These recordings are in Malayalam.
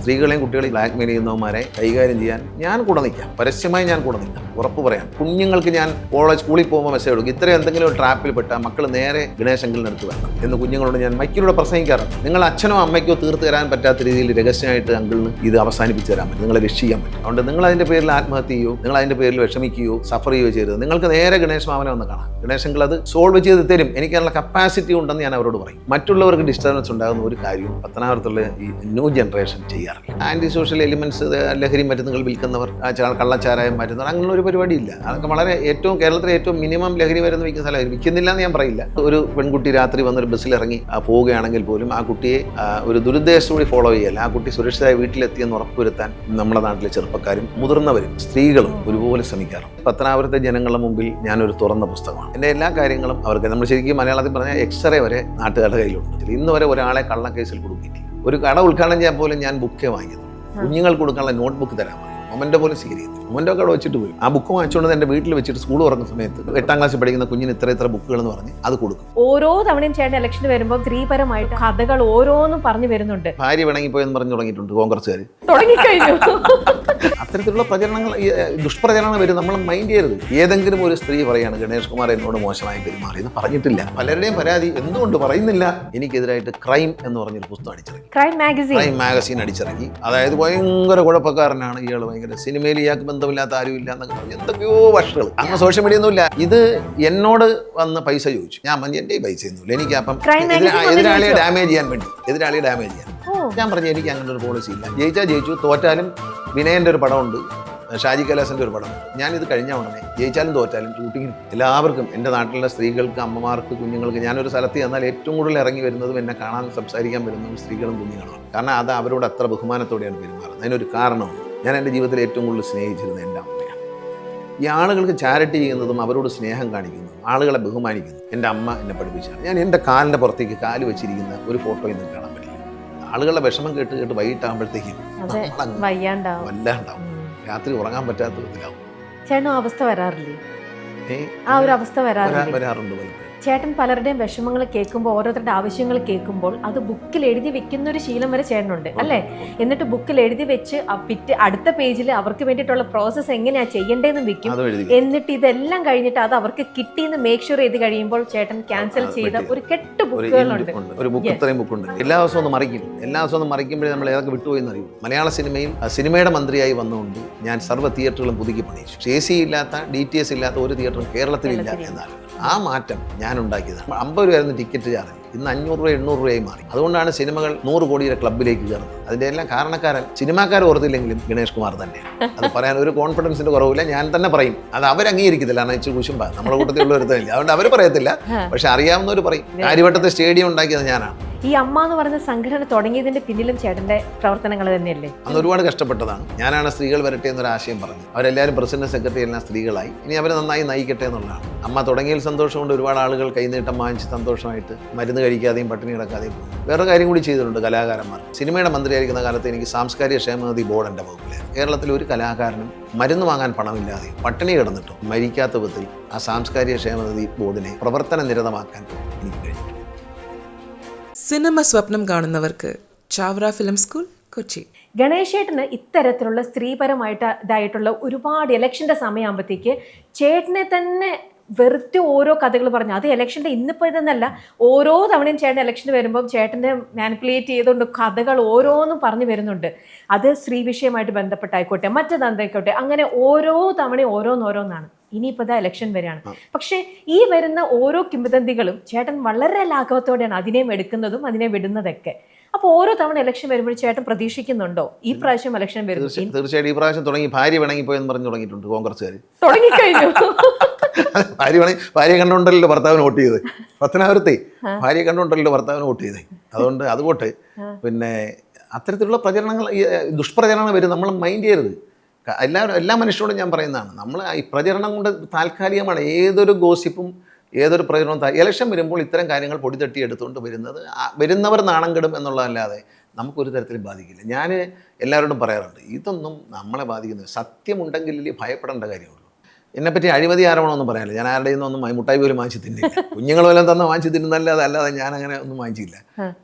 സ്ത്രീകളെയും കുട്ടികളെയും ബ്ലാക്ക്മെയിൽ ചെയ്യുന്നവന്മാരെ കൈകാര്യം ചെയ്യാൻ ഞാൻ കൂടെ നിൽക്കാം, പരസ്യമായി ഞാൻ കൂടെ നിൽക്കാം, ഉറപ്പ് പറയാം. കുഞ്ഞുങ്ങൾക്ക് ഞാൻ സ്കൂളിൽ പോകുമ്പോൾ മെസ്സേജ് കൊടുക്കും, ഇത്രയും എന്തെങ്കിലും ഒരു ട്രാപ്പിൽ പെട്ടാൽ മക്കൾ നേരെ ഗണേശങ്കലിന് അടുത്ത് വരണം എന്ന് കുഞ്ഞുങ്ങളോട് ഞാൻ മൈക്കിലൂടെ പ്രസംഗിക്കാറുണ്ട്. നിങ്ങൾ അച്ഛനോ അമ്മയ്ക്കോ തീർത്ത് തരാൻ പറ്റാത്ത രീതിയിൽ രഹസ്യമായിട്ട് അങ്കിളിന് ഇത് അവസാനിപ്പിച്ച് തരാൻ പറ്റും, നിങ്ങളെ രക്ഷിക്കാൻ പറ്റും. അതുകൊണ്ട് നിങ്ങൾ അതിൻ്റെ പേരിൽ ആത്മഹത്യ ചെയ്യോ, നിങ്ങൾ അതിൻ്റെ പേരിൽ വിഷമിക്കുകയോ സഫർ ചെയ്യുകയോ ചെയ്യരുത്. നിങ്ങൾക്ക് നേരെ ഗണേശ് മാമനെ വന്ന് കാണാം, ഗണേശങ്കൽ അത് സോൾവ് ചെയ്ത് തരും. എനിക്കതിനുള്ള കപ്പാസിറ്റി ഉണ്ടെന്ന് ഞാൻ അവരോട് പറയും. മറ്റുള്ളവർക്ക് ഡിസ്റ്റർബൻസ് ഉണ്ടാകുന്ന ഒരു കാര്യവും പത്തനാപുരത്തുള്ള ഈ ന്യൂ ജനറേഷൻ ചെയ്യാറില്ല. ആൻറ്റി സോഷ്യൽ എലിമെന്റ്സ്, ലഹരി മരുന്നുകൾ വിൽക്കുന്നവർ, കള്ളച്ചാരായം മാറ്റുന്നവർ, അങ്ങനെ ഒരു പരിപാടിയില്ല. അതൊക്കെ വളരെ കേരളത്തിലെ ഏറ്റവും മിനിമം ലഹരി മരുന്ന് വിൽക്കുന്ന സ്ഥലമായിരുന്നു. വിൽക്കുന്നില്ല എന്ന് ഞാൻ പറയില്ല. ഒരു പെൺകുട്ടി രാത്രി വന്നൊരു ബസ്സിൽ ഇറങ്ങി പോവുകയാണെങ്കിൽ പോലും ആ കുട്ടിയെ ഒരു ദുരുദ്ദേശത്തോടെ ഫോളോ ചെയ്യല്ല. ആ കുട്ടി സുരക്ഷിതമായി വീട്ടിലെത്തിയെന്ന് ഉറപ്പുവരുത്താൻ നമ്മുടെ നാട്ടിലെ ചെറുപ്പക്കാരും മുതിർന്നവരും സ്ത്രീകളും ഒരുപോലെ ശ്രമിക്കാറുണ്ട്. പത്തനാപുരത്തെ ജനങ്ങളുടെ മുമ്പിൽ ഞാനൊരു തുറന്ന പുസ്തകമാണ്. എൻ്റെ എല്ലാ കാര്യങ്ങളും അവർക്ക്, നമ്മൾ ശരിക്കും മലയാളത്തിൽ പറഞ്ഞാൽ എക്സ്റേ വരെ നാട്ടുകാരുടെ കയ്യിലുണ്ട്. ഇന്ന് വരെ ഒരാളെ കള്ളക്കേസിൽ കൊടുക്കില്ല. ഒരു കട ഉദ്ഘാടനം ചെയ്യാൻ പോലും ഞാൻ ബുക്കേ വാങ്ങിയത്. കുഞ്ഞുങ്ങൾക്ക് കൊടുക്കാനുള്ള നോട്ട്ബുക്ക് തരാൻ പറയും. മൊമെൻ്റോ പോലും സ്വീകരിക്കുന്നു. മൊമെൻ്റോ ഒക്കെ അവിടെ വെച്ചിട്ട് പോയി ആ ബുക്ക് വാങ്ങിച്ചുകൊണ്ട് എൻ്റെ വീട്ടിൽ വെച്ചിട്ട് സ്കൂൾ തുറക്കുന്ന സമയത്ത് 8ാം ക്ലാസ്സിൽ പഠിക്കുന്ന കുഞ്ഞിന് ഇത്ര ബുക്കുകൾ എന്ന് പറഞ്ഞ് അത് കൊടുക്കും. ഓരോ തവണയും ചേട്ടൻ ഇലക്ഷന് വരുമ്പോൾ സ്ത്രീപരമായിട്ട് കഥകൾ ഓരോന്നും പറഞ്ഞു വരുന്നുണ്ട്. ഭാര്യ പിണങ്ങിപ്പോയെന്ന് പറഞ്ഞു തുടങ്ങിയിട്ടുണ്ട് കോൺഗ്രസ്സുകാർ. തുടങ്ങിക്കഴിഞ്ഞു. അത്തരത്തിലുള്ള പ്രചരണങ്ങൾ, ദുഷ്പ്രചരണങ്ങൾ വരും. നമ്മൾ മൈൻഡ് ചെയ്യരുത്. ഏതെങ്കിലും ഒരു സ്ത്രീ പറയാണ് ഗണേഷ് കുമാർ എന്നോട് മോശമായി പെരുമാറി എന്ന് പറഞ്ഞിട്ടില്ല. പലരുടെയും പരാതി എന്തുകൊണ്ട് പറയുന്നില്ല. എനിക്കെതിരായിട്ട് ക്രൈം എന്ന് പറഞ്ഞൊരു പുസ്തകം അടിച്ചിറങ്ങി, ക്രൈം മാഗസീൻ അടിച്ചിറങ്ങി. അതായത് ഭയങ്കര കുഴപ്പക്കാരനാണ് ഇയാൾ, ഭയങ്കര സിനിമയിൽ ഇയാൾക്ക് ബന്ധമില്ലാത്ത ആരുമില്ല എന്നൊക്കെ പറഞ്ഞ് എന്തൊക്കെയോ വർഷങ്ങൾ. അങ്ങനെ സോഷ്യൽ മീഡിയ ഒന്നുമില്ല. ഇത് എന്നോട് വന്ന് പൈസ ചോദിച്ചു. ഞാൻ പറഞ്ഞു എൻ്റെ പൈസ ഒന്നുമില്ല, എനിക്ക് അപ്പം എതിരാളിയെ ഡാമേജ് ചെയ്യാൻ ഞാൻ പറഞ്ഞു എനിക്ക് അങ്ങനെ ഒരു പോളിസി ഇല്ല. ജയിച്ചാൽ ജയിച്ചു, തോറ്റാലും വിനയൻ്റെ ഒരു പടമുണ്ട്, ഷാജി കൈലാസിൻ്റെ ഒരു പടമുണ്ട്. ഞാനിത് കഴിഞ്ഞ ഉടനെ ജയിച്ചാലും തോറ്റാലും ഷൂട്ടിങ്ങിന് എല്ലാവർക്കും, എൻ്റെ നാട്ടിലുള്ള സ്ത്രീകൾക്ക്, അമ്മമാർക്ക്, കുഞ്ഞുങ്ങൾക്ക്, ഞാനൊരു സ്ഥലത്ത് ചെന്നാൽ ഏറ്റവും കൂടുതൽ ഇറങ്ങി വരുന്നതും എന്നെ കാണാൻ സംസാരിക്കാൻ വരുന്നതും സ്ത്രീകളും കുഞ്ഞുങ്ങളുമാണ്. കാരണം അത് അവരോട് അത്ര ബഹുമാനത്തോടെയാണ് പെരുമാറുന്നത്. അതിനൊരു കാരണമുണ്ട്. ഞാൻ എൻ്റെ ജീവിതത്തിൽ ഏറ്റവും കൂടുതൽ സ്നേഹിച്ചിരുന്നത് എൻ്റെ അമ്മയാണ്. ഈ ആളുകൾക്ക് ചാരിറ്റി ചെയ്യുന്നതും അവരോട് സ്നേഹം കാണിക്കുന്നതും ആളുകളെ ബഹുമാനിക്കുന്നു എൻ്റെ അമ്മ എന്നെ പഠിപ്പിച്ചാണ്. ഞാൻ എൻ്റെ കാലിൻ്റെ പുറത്തേക്ക് കാല് വെച്ചിരിക്കുന്ന ഒരു ഫോട്ടോയിൽ നിന്ന് കാണാൻ പറ്റില്ല. ആളുകളുടെ വിഷമം കേട്ട് വൈകിട്ടാകുമ്പോഴത്തേക്കും വല്ലാണ്ടാവും. രാത്രി ഉറങ്ങാൻ പറ്റാത്ത വിധത്തിലാവും. ചേട്ടനും അവസ്ഥ വരാറില്ലേ? ആ ഒരു അവസ്ഥ വരാറുണ്ട്. ചേട്ടൻ പലരുടെയും വിഷമങ്ങൾ കേൾക്കുമ്പോൾ, ഓരോരുത്തരുടെ ആവശ്യങ്ങൾ കേൾക്കുമ്പോൾ അത് ബുക്കിൽ എഴുതി വെക്കുന്ന ഒരു ശീലം വരെ ചേട്ടനുണ്ട് അല്ലേ? എന്നിട്ട് ബുക്കിൽ എഴുതി വെച്ച് അടുത്ത പേജിൽ അവർക്ക് വേണ്ടിയിട്ടുള്ള പ്രോസസ്സ് എങ്ങനെയാ ചെയ്യേണ്ടതെന്ന് വെക്കും. എന്നിട്ട് ഇതെല്ലാം കഴിഞ്ഞിട്ട് അത് അവർക്ക് കിട്ടിയെന്ന് മേക്ക് ഷുവർ ചെയ്ത് കഴിയുമ്പോൾ ചേട്ടൻ ക്യാൻസൽ ചെയ്ത ഒരു കെട്ട് ബുക്കുകളുണ്ട്. ഒരു ബുക്ക് ഇത്രയും ബുക്കുണ്ട്. എല്ലാ ദിവസവും ഒന്ന് മറിക്കുമ്പോഴേ നമ്മൾ ഏതൊക്കെ വിട്ടുപോയെന്ന് അറിയും. മലയാള സിനിമയിൽ സിനിമയുടെ മന്ത്രിയായി വന്നുകൊണ്ട് ഞാൻ സർവ്വ തിയേറ്ററുകളും പുതുക്കി പണിയിച്ചു. AC ഇല്ലാത്ത, DTS ഇല്ലാത്ത ഒരു തിയേറ്ററും കേരളത്തിലില്ല എന്നാണ്. ആ മാറ്റം ഞാൻ ഉണ്ടാക്കിയതാണ്. 50 രൂപയായിരുന്നു ടിക്കറ്റ് ചാർജ്, ഇന്ന് 500 രൂപ 800 രൂപയായി മാറി. അതുകൊണ്ടാണ് സിനിമകൾ 100 കോടിയുടെ ക്ലബിലേക്ക് കയറുന്നത്. അതിൻ്റെ എല്ലാം കാരണക്കാരൻ സിനിമാക്കാർ ഓർത്തില്ലെങ്കിലും ഗണേഷ് കുമാർ തന്നെയാണ്. അത് പറയാൻ ഒരു കോൺഫിഡൻസിന്റെ കുറവില്ല, ഞാൻ തന്നെ പറയും. അത് അവരംഗീകരിക്കത്തില്ല, കാരണം ഇച്ചിരി കുശുമ്പ നമ്മുടെ കൂട്ടത്തിലുള്ള ഒരുത്തമില്ല, അതുകൊണ്ട് അവർ പറയത്തില്ല. പക്ഷെ അറിയാവുന്നവർ പറയും. കാര്യവട്ടത്തെ സ്റ്റേഡിയം ഉണ്ടാക്കിയത് ഞാനാണ്. ഈ അമ്മ എന്ന് പറയുന്ന സംഘടന തുടങ്ങിയതിന്റെ പിന്നിലും ചേട്ടന്റെ പ്രവർത്തനങ്ങൾ തന്നെയല്ലേ? അന്ന് ഒരുപാട് കഷ്ടപ്പെട്ടതാണ്. ഞാനാണ് സ്ത്രീകൾ വരട്ടെ എന്നൊരു ആശയം പറഞ്ഞത്. അവരെല്ലാവരും പ്രസിഡന്റ്, സെക്രട്ടറി എല്ലാം സ്ത്രീകളായി. ഇനി അവരെ നന്നായി നയിക്കട്ടെ എന്നുള്ളതാണ്. അമ്മ തുടങ്ങിയതിൽ സന്തോഷമുണ്ട്. ഒരുപാട് ആളുകൾ കൈനീട്ടം വാങ്ങിച്ച് സന്തോഷമായിട്ട് മരുന്ന് കഴിക്കാതെയും പട്ടിണി കിടക്കാതെയും പോകും. വേറൊരു കാര്യം കൂടി ചെയ്തിട്ടുണ്ട് കലാകാരന്മാർ. സിനിമയുടെ മന്ത്രിയായിരിക്കുന്ന കാലത്ത് എനിക്ക് സാംസ്കാരിക ക്ഷേമനിധി ബോർഡ് എൻ്റെ വകുപ്പിലായിരുന്നു. കേരളത്തിൽ ഒരു കലാകാരനും മരുന്ന് വാങ്ങാൻ പണമില്ലാതെയും പട്ടിണി കിടന്നിട്ടും മരിക്കാത്ത വിധത്തിൽ ആ സാംസ്കാരിക ക്ഷേമനിധി ബോർഡിനെ പ്രവർത്തന നിരതമാക്കാൻ എനിക്ക് കഴിഞ്ഞു. സിനിമ സ്വപ്നം കാണുന്നവർക്ക് ചാവറ ഫിലിം സ്കൂൾ, കൊച്ചി. ഗണേശേട്ടന് ഇത്തരത്തിലുള്ള സ്ത്രീപരമായിട്ടുള്ള ഒരുപാട് ഇലക്ഷൻ്റെ സമയമാകുമ്പോഴത്തേക്ക് ചേട്ടനെ തന്നെ വെറുതെ ഓരോ കഥകൾ പറഞ്ഞു. അത് ഇലക്ഷൻ്റെ ഇന്നിപ്പോൾ ഇതെന്നല്ല, ഓരോ തവണയും ചേട്ടൻ ഇലക്ഷന് വരുമ്പോൾ ചേട്ടനെ മാനിപ്പുലേറ്റ് ചെയ്തുകൊണ്ട് കഥകൾ ഓരോന്നും പറഞ്ഞു വരുന്നുണ്ട്. അത് സ്ത്രീ വിഷയമായിട്ട് ബന്ധപ്പെട്ടായിക്കോട്ടെ, മറ്റേതായിക്കോട്ടെ, അങ്ങനെ ഓരോ തവണയും ഓരോന്നാണ്. ഇനിയിപ്പോൾ ഇതാ ഇലക്ഷൻ വരെയാണ്. പക്ഷേ ഈ വരുന്ന ഓരോ കിംവദന്തികളും ചേട്ടൻ വളരെ ലാഘവത്തോടെയാണ് അതിനെയും എടുക്കുന്നതും അതിനെ വിടുന്നതൊക്കെ. അപ്പോൾ ഓരോ തവണ ഇലക്ഷൻ വരുമ്പോൾ ചേട്ടൻ പ്രതീക്ഷിക്കുന്നുണ്ടോ ഈ പ്രാവശ്യം ഇലക്ഷൻ വരുന്നു? തീർച്ചയായിട്ടും ഈ പ്രാവശ്യം തുടങ്ങി. ഭാര്യ പിണങ്ങിപ്പോയെന്ന് പറഞ്ഞു തുടങ്ങിയിട്ടുണ്ട് കോൺഗ്രസ്സുകാർ. തുടങ്ങിക്കഴിഞ്ഞു. ഭാര്യയെ കണ്ടുകൊണ്ടല്ലോ ഭർത്താവിന് വോട്ട് ചെയ്ത്. പത്തനാപുരത്തെ ഭാര്യയെ കണ്ടുകൊണ്ടല്ലോ ഭർത്താവിന് വോട്ട് ചെയ്തേ. അതുകൊണ്ട് പിന്നെ അത്തരത്തിലുള്ള പ്രചരണങ്ങൾ, ദുഷ്പ്രചരണങ്ങൾ വരും. നമ്മൾ മൈൻഡ് ചെയ്യരുത്. എല്ലാ മനുഷ്യരോടും ഞാൻ പറയുന്നതാണ്, നമ്മൾ ഈ പ്രചരണം കൊണ്ട് താൽക്കാലികമാണ്. ഏതൊരു ഗോസിപ്പും ഏതൊരു പ്രചരണവും ഇലക്ഷൻ വരുമ്പോൾ ഇത്തരം കാര്യങ്ങൾ പൊടിതട്ടി എടുത്തുകൊണ്ട് വരുന്നവർ നാണം കെടും എന്നുള്ളതല്ലാതെ നമുക്കൊരു തരത്തിലും ബാധിക്കില്ല. ഞാൻ എല്ലാവരോടും പറയാറുണ്ട്, ഇതൊന്നും നമ്മളെ ബാധിക്കുന്നത് സത്യമുണ്ടെങ്കിൽ ഭയപ്പെടേണ്ട കാര്യമുള്ളൂ. എന്നെപ്പറ്റി അഴിമതി ആരോപണമൊന്നും പറയാനില്ല. ഞാൻ ആരുടെയും ഒന്നും മുട്ടായി പോലും വാങ്ങിച്ചു തിന്നില്ല. കുഞ്ഞുങ്ങൾ വല്ലതും തന്നെ വാങ്ങിച്ചു തിന്നുന്നല്ലാതെ ഞാൻ അങ്ങനെ ഒന്നും വാങ്ങിച്ചില്ല.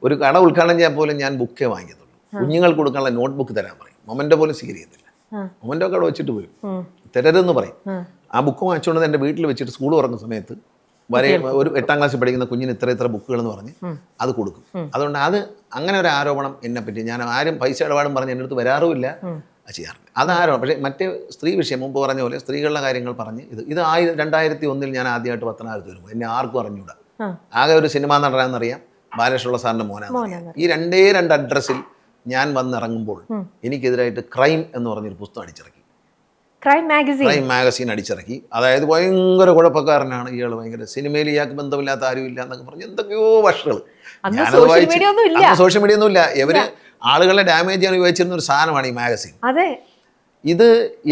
ഒരു കട ഉദ്ഘാടനം ചെയ്യാൻ പോലും ഞാൻ ബുക്കേ വാങ്ങിക്കത്തുള്ളൂ. കുഞ്ഞുങ്ങൾക്ക് കൊടുക്കാനുള്ള നോട്ട്ബുക്ക് തരാൻ പറയും. മൊമെൻ്റോ പോലും സ്വീകരിക്കത്തില്ല. മൊമെൻ്റോ ഒക്കെ അവിടെ വെച്ചിട്ട് പോരും, തരരുതെന്ന് പറയും. ആ ബുക്ക് വാങ്ങിച്ചുകൊണ്ട് എൻ്റെ വീട്ടിൽ വെച്ചിട്ട് സ്കൂൾ തുറക്കുന്ന സമയത്ത് ഒരു 8ാം ക്ലാസ്സിൽ പഠിക്കുന്ന കുഞ്ഞിന് ഇത്ര ബുക്കുകൾ എന്ന് പറഞ്ഞ് അത് കൊടുക്കും. അതുകൊണ്ട് അത് അങ്ങനെ ഒരു ആരോപണം എന്നെപ്പറ്റി ഞാൻ ആരും പൈസ ഇടപാടും പറഞ്ഞ് എൻ്റെ അടുത്ത് വരാറുമില്ല, ചെയ്യാറില്ല. അത് ആരോപണം. പക്ഷേ മറ്റേ സ്ത്രീ വിഷയം മുമ്പ് പറഞ്ഞ പോലെ സ്ത്രീകളുടെ കാര്യങ്ങൾ പറഞ്ഞ് ഇത് 2001 ഞാൻ ആദ്യമായിട്ട് പത്തനാപുരത്ത് വരുമ്പോൾ എന്നെ ആർക്കും അറിഞ്ഞൂടാ. ആകെ ഒരു സിനിമാ നടനാണെന്നറിയാം, ബാലകൃഷ്ണ സാറിൻ്റെ മോനാണെന്നറിയാം. ഈ രണ്ട് അഡ്രസ്സിൽ ഞാൻ വന്നിറങ്ങുമ്പോൾ എനിക്കെതിരായിട്ട് ക്രൈം എന്ന് പറഞ്ഞൊരു പുസ്തകം അടിച്ചിറക്കി. Crime magazine അടിച്ചിറക്കി. അതായത് ഭയങ്കര കുഴപ്പക്കാരനാണ് ഇയാൾ, ഭയങ്കര സിനിമയിൽ ഇയാൾക്ക് ബന്ധമില്ലാത്ത ആരുമില്ല എന്നൊക്കെ പറഞ്ഞ് എന്തൊക്കെയോ വർഷങ്ങൾ. ഞാനത് വായിച്ച്, അന്ന് സോഷ്യൽ മീഡിയ ഒന്നും ഇല്ല. ഇവര് ആളുകളെ ഡാമേജ് ചെയ്യാൻ ഉപയോഗിച്ചിരുന്ന ഒരു സാധനമാണ് ഈ മാഗസീൻ. ഇത്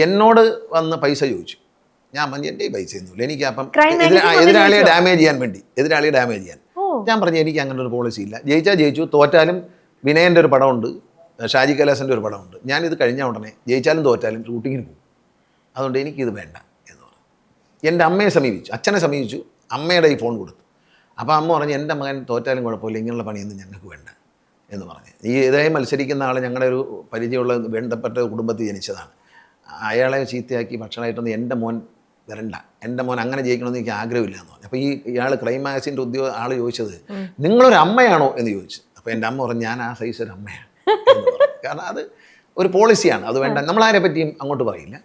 എന്നോട് വന്ന് പൈസ ചോദിച്ചു. ഞാൻ പറഞ്ഞു എൻ്റെ ഈ പൈസ ഒന്നുമില്ല, എനിക്ക് അപ്പം എതിരാളിയെ ഡാമേജ് ചെയ്യാൻ ഞാൻ പറഞ്ഞു എനിക്ക് അങ്ങനെ ഒരു പോളിസി ഇല്ല. ജയിച്ചാൽ ജയിച്ചു, തോറ്റാലും വിനയൻ്റെ ഒരു പടമുണ്ട്, ഷാജി കൈലാസിൻ്റെ ഒരു പടമുണ്ട്. ഞാനിത് കഴിഞ്ഞ ഉടനെ ജയിച്ചാലും തോറ്റാലും ഷൂട്ടിങ്ങിന് പോകും. അതുകൊണ്ട് എനിക്കിത് വേണ്ട എന്ന് പറഞ്ഞു. എൻ്റെ അമ്മയെ സമീപിച്ചു, അച്ഛനെ സമീപിച്ചു, അമ്മയുടെ ഈ ഫോൺ കൊടുത്തു. അപ്പോൾ അമ്മ പറഞ്ഞു എൻ്റെ മകൻ തോറ്റാലും കുഴപ്പമില്ല, ഇങ്ങനെയുള്ള പണിയൊന്നും ഞങ്ങൾക്ക് വേണ്ട എന്ന് പറഞ്ഞു. ഈ ഇതായി മത്സരിക്കുന്ന ആൾ ഞങ്ങളുടെ ഒരു പരിചയമുള്ള വേണ്ടപ്പെട്ട കുടുംബത്തിൽ ജനിച്ചതാണ്. അയാളെ ചീത്തയാക്കി ഭക്ഷണമായിട്ടൊന്നും എൻ്റെ മോൻ വരണ്ട, എൻ്റെ മോൻ അങ്ങനെ ജയിക്കണമെന്ന് എനിക്ക് ആഗ്രഹമില്ല എന്ന് പറഞ്ഞു. അപ്പോൾ ഇയാൾ ക്രൈം മാഗസിൻ്റെ ആൾ ചോദിച്ചത് നിങ്ങളൊരു അമ്മയാണോ എന്ന് ചോദിച്ചു. അപ്പോൾ എൻ്റെ അമ്മ പറഞ്ഞു ഞാൻ ആ സൈസ് ഒരു അമ്മയാണ് എന്ന് പറഞ്ഞു. കാരണം അത് ഒരു പോളിസിയാണ്, അത് വേണ്ട, നമ്മളാരെ പറ്റിയും അങ്ങോട്ട് പറയില്ല.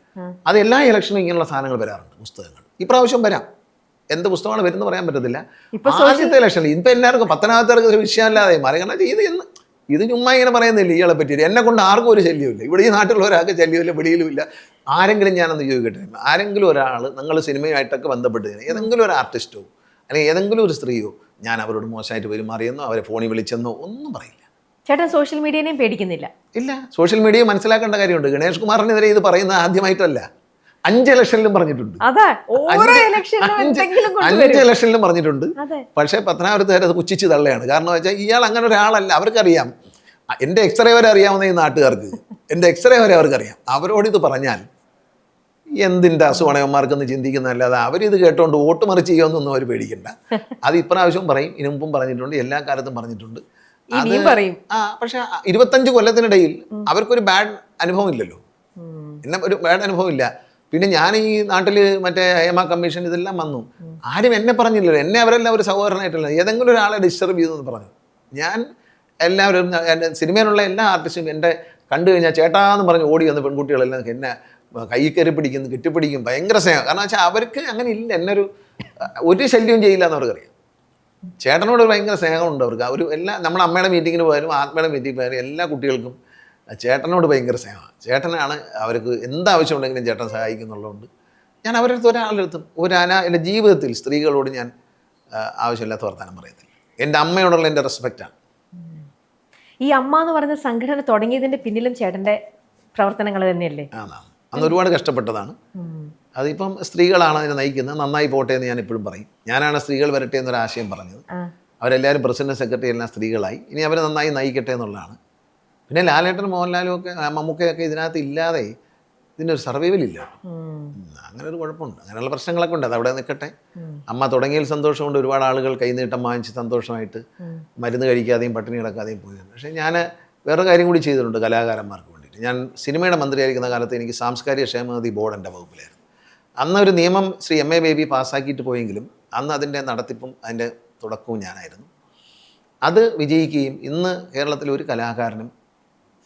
അത് എല്ലാ ഇലക്ഷനും ഇങ്ങനെയുള്ള സാധനങ്ങൾ വരാറുണ്ട്, പുസ്തകങ്ങൾ. ഇപ്രാവശ്യം വരാം, എന്ത് പുസ്തകമാണ് വരുന്നത് പറയാൻ പറ്റത്തില്ല. ആദ്യത്തെ ഇലക്ഷനിൽ ഇപ്പം എല്ലാവർക്കും പത്തനാപുരത്തുകാർക്ക് ഒരു വിഷയമല്ലാതെ മാറി. കാരണം ഇത് ചുമ്മാ ഇങ്ങനെ പറയുന്നില്ല ഇയാളെ പറ്റി. എന്നെ കൊണ്ട് ആർക്കും ഒരു ശല്യമില്ല, ഇവിടെ ഈ നാട്ടിലുള്ള ഒരാൾക്ക് ശല്യമില്ല, വെളിയിലും ഇല്ല. ആരെങ്കിലും ഞാനൊന്ന് ചോദിക്കട്ടെ, ആരെങ്കിലും ഒരാൾ നിങ്ങൾ സിനിമയായിട്ടൊക്കെ ബന്ധപ്പെട്ട് ഏതെങ്കിലും ഒരു ആർട്ടിസ്റ്റോ അല്ലെങ്കിൽ ഏതെങ്കിലും ഒരു സ്ത്രീയോ ഞാൻ അവരോട് മോശമായിട്ട് പെരുമാറിയെന്നോ അവരെ ഫോണിൽ വിളിച്ചെന്നോ ഒന്നും പറയില്ല. ചേട്ടൻ സോഷ്യൽ മീഡിയനെയും പേടിക്കുന്നില്ല? ഇല്ല, സോഷ്യൽ മീഡിയ മനസ്സിലാക്കേണ്ട കാര്യമുണ്ട്. ഗണേഷ് കുമാറിനെതിരെ ഇത് പറയുന്നത് ആദ്യമായിട്ടല്ല, 5 ഇലക്ഷനിലും പറഞ്ഞിട്ടുണ്ട്. 5 ഇലക്ഷനിലും പറഞ്ഞിട്ടുണ്ട്. പക്ഷേ പത്തനാപുരത്തുകാർ അത് പുച്ഛിച്ച് തള്ളയാണ്. കാരണം വെച്ചാൽ ഇയാൾ അങ്ങനെ ഒരാളല്ല. അവർക്കറിയാം, എൻ്റെ എക്സ്റേ വരെ അറിയാവുന്ന ഈ നാട്ടുകാർക്ക്, എൻ്റെ എക്സ്റേ വരെ അവർക്കറിയാം. അവരോട് ഇത് പറഞ്ഞാൽ എന്തിൻ്റെ അസുഖണയന്മാർക്കെന്ന് ചിന്തിക്കുന്നതല്ലാതെ അവരിത് കേട്ടോണ്ട് വോട്ട് മറിച്ച് ചെയ്യുമെന്നൊന്നും അവർ പേടിക്കണ്ട. അത് ഇപ്രാവശ്യം പറയും, ഇതിനു മുമ്പും പറഞ്ഞിട്ടുണ്ട്, എല്ലാ കാലത്തും പറഞ്ഞിട്ടുണ്ട്. പക്ഷെ 25 കൊല്ലത്തിനിടയിൽ അവർക്കൊരു ബാഡ് അനുഭവം ഇല്ലല്ലോ, എന്നെ ഒരു ബാഡ് അനുഭവം ഇല്ല. പിന്നെ ഞാൻ ഈ നാട്ടിൽ മറ്റേ ഹേമ കമ്മീഷൻ ഇതെല്ലാം വന്നു, ആരും എന്നെ പറഞ്ഞില്ലല്ലോ. എന്നെ അവരെല്ലാം ഒരു സഹോദരനായിട്ടല്ല, ഏതെങ്കിലും ഒരാളെ ഡിസ്റ്റർബ് ചെയ്തെന്ന് പറഞ്ഞു. ഞാൻ എല്ലാവരും എൻ്റെ സിനിമയിലുള്ള എല്ലാ ആർട്ടിസ്റ്റും എൻ്റെ കണ്ടു കഴിഞ്ഞാൽ ചേട്ടാന്ന് പറഞ്ഞ് ഓടി വന്ന പെൺകുട്ടികളെല്ലാം എന്നെ കൈ കയറി പിടിക്കുന്നു, കെട്ടിപ്പിടിക്കും, ഭയങ്കര സ്നേഹം. കാരണം വെച്ചാൽ അവർക്ക് അങ്ങനെ ഇല്ല, എന്നൊരു ശല്യവും ചെയ്യില്ല എന്ന് അവർക്കറിയാം. ചേട്ടനോട് ഭയങ്കര സ്നേഹമുണ്ട് അവർക്ക്. അവർ നമ്മുടെ അമ്മയുടെ മീറ്റിങ്ങിന് പോയാലും ആത്മയുടെ മീറ്റിംഗ് പോയാലും എല്ലാ കുട്ടികൾക്കും ചേട്ടനോട് ഭയങ്കര സ്നേഹമാണ്. ചേട്ടനാണ് അവർക്ക് എന്താവശ്യമുണ്ടെങ്കിലും ചേട്ടൻ സഹായിക്കുന്നുള്ളതുകൊണ്ട് ഞാൻ അവരുടെ ഒരാളെടുത്തും എൻ്റെ ജീവിതത്തിൽ സ്ത്രീകളോട് ഞാൻ ആവശ്യമില്ലാത്ത വർത്താനം പറയത്തില്ല. എൻ്റെ അമ്മയോടുള്ള എൻ്റെ റെസ്പെക്റ്റാണ്. ഈ അമ്മ എന്ന് പറയുന്ന സംഘടന തുടങ്ങിയതിൻ്റെ പിന്നിലും ചേട്ടൻ്റെ പ്രവർത്തനങ്ങൾ തന്നെയല്ലേ? അന്ന് ഒരുപാട് കഷ്ടപ്പെട്ടതാണ്. അതിപ്പം സ്ത്രീകളാണ് അതിനെ നയിക്കുന്നത്. നന്നായി പോട്ടെ എന്ന് ഞാൻ എപ്പോഴും പറയും. ഞാനാണ് സ്ത്രീകൾ വരട്ടെ എന്നൊരാശയം പറഞ്ഞത്. അവരെല്ലാവരും പ്രസിഡന്റ് സെക്രട്ടറി എല്ലാം സ്ത്രീകളായി. ഇനി അവർ നന്നായി നയിക്കട്ടെ എന്നുള്ളതാണ്. പിന്നെ ലാലേട്ടൻ, മോഹൻലാലും ഒക്കെ, മമ്മൂക്കയൊക്കെ ഇതിനകത്ത് ഇല്ലാതെ ഇതിൻ്റെ ഒരു സർവൈവൽ ഇല്ല. അങ്ങനെ ഒരു കുഴപ്പമുണ്ട്, അങ്ങനെയുള്ള പ്രശ്നങ്ങളൊക്കെ ഉണ്ട്. അത് അവിടെ നിൽക്കട്ടെ. അമ്മ തുടങ്ങിയതിൽ സന്തോഷമുണ്ട്. ഒരുപാട് ആളുകൾ കൈനീട്ടം വാങ്ങിച്ച് സന്തോഷമായിട്ട് മരുന്ന് കഴിക്കാതെയും പട്ടിണി കിടക്കാതെയും പോയിരുന്നു. പക്ഷേ ഞാൻ വേറൊരു കാര്യം കൂടി ചെയ്തിട്ടുണ്ട് കലാകാരന്മാർക്ക് വേണ്ടിയിട്ട്. ഞാൻ സിനിമയുടെ മന്ത്രിയായിരിക്കുന്ന കാലത്ത് എനിക്ക് സാംസ്കാരിക ക്ഷേമനിധി ബോർഡ് എൻ്റെ വകുപ്പിലായിരുന്നു. അന്ന് ഒരു നിയമം ശ്രീ MA ബേബി പാസ്സാക്കിയിട്ട് പോയെങ്കിലും അന്ന് അതിൻ്റെ നടത്തിപ്പും അതിൻ്റെ തുടക്കവും ഞാനായിരുന്നു. അത് വിജയിക്കുകയും ഇന്ന് കേരളത്തിലെ ഒരു കലാകാരനും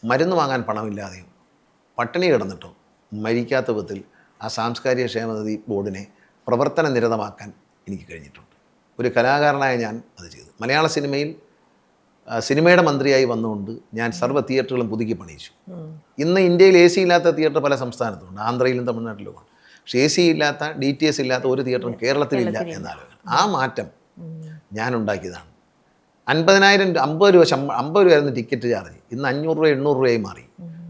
മരുന്ന് വാങ്ങാൻ പണമില്ലാതെയോ പട്ടിണി കിടന്നിട്ടോ മരിക്കാത്ത വിധത്തിൽ ആ സാംസ്കാരിക ക്ഷേമനിധി ബോർഡിനെ പ്രവർത്തന നിരതമാക്കാൻ എനിക്ക് കഴിഞ്ഞിട്ടുണ്ട്. ഒരു കലാകാരനായ ഞാൻ അത് ചെയ്തു. മലയാള സിനിമയിൽ സിനിമയുടെ മന്ത്രിയായി വന്നുകൊണ്ട് ഞാൻ സർവ്വ തിയേറ്ററുകളും പുതുക്കി പണിയിച്ചു. ഇന്ന് ഇന്ത്യയിൽ AC ഇല്ലാത്ത തിയേറ്റർ പല സംസ്ഥാനത്തുണ്ട്, ആന്ധ്രയിലും തമിഴ്നാട്ടിലുമാണ്. പക്ഷേ AC ഇല്ലാത്ത, DTS ഇല്ലാത്ത ഒരു തിയേറ്ററും കേരളത്തിലില്ല എന്നാലോചന. ആ മാറ്റം ഞാൻ ഉണ്ടാക്കിയതാണ്. 50,000 50 രൂപയായിരുന്നു ടിക്കറ്റ് ചാർജ്. ഇന്ന് 500 രൂപ 800 രൂപയായി മാറി.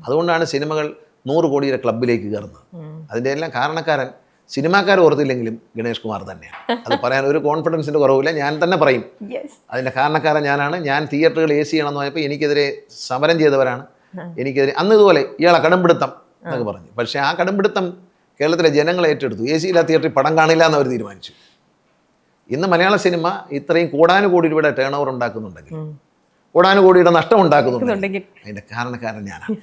അതുകൊണ്ടാണ് സിനിമകൾ 100 കോടിയുടെ ക്ലബിലേക്ക് കയറുന്നത്. അതിൻ്റെ എല്ലാം കാരണക്കാരൻ സിനിമാക്കാർ ഓർത്തില്ലെങ്കിലും ഗണേഷ് കുമാർ തന്നെയാണ്. അത് പറയാൻ ഒരു കോൺഫിഡൻസിൻ്റെ കുറവില്ല, ഞാൻ തന്നെ പറയും. അതിൻ്റെ കാരണക്കാരൻ ഞാനാണ്. ഞാൻ തിയേറ്ററുകൾ AC ചെയ്യണമെന്ന് പറഞ്ഞപ്പോൾ എനിക്കെതിരെ സമരം ചെയ്തവരാണ്. എനിക്കെതിരെ അന്ന് ഇതുപോലെ ഇയാളെ കടമ്പിടുത്തം എന്നൊക്കെ പറഞ്ഞു. പക്ഷേ ആ കടമ്പിടുത്തം കേരളത്തിലെ ജനങ്ങൾ ഏറ്റെടുത്തു. AC ഇല്ലാത്ത തിയേറ്ററിൽ പടം കാണില്ല എന്ന് അവർ തീരുമാനിച്ചു. ഇന്ന് മലയാള സിനിമ ഇത്രയും കോടാനുകോടി രൂപയുടെ ടേൺ ഓവർ ഉണ്ടാക്കുന്നുണ്ടെങ്കിൽ കോടാനുകോടിയുടെ നഷ്ടം ഉണ്ടാക്കുന്നുണ്ട്. ഉണ്ടെങ്കിൽ അതിൻ്റെ കാരണക്കാരൻ ഞാനാണ്.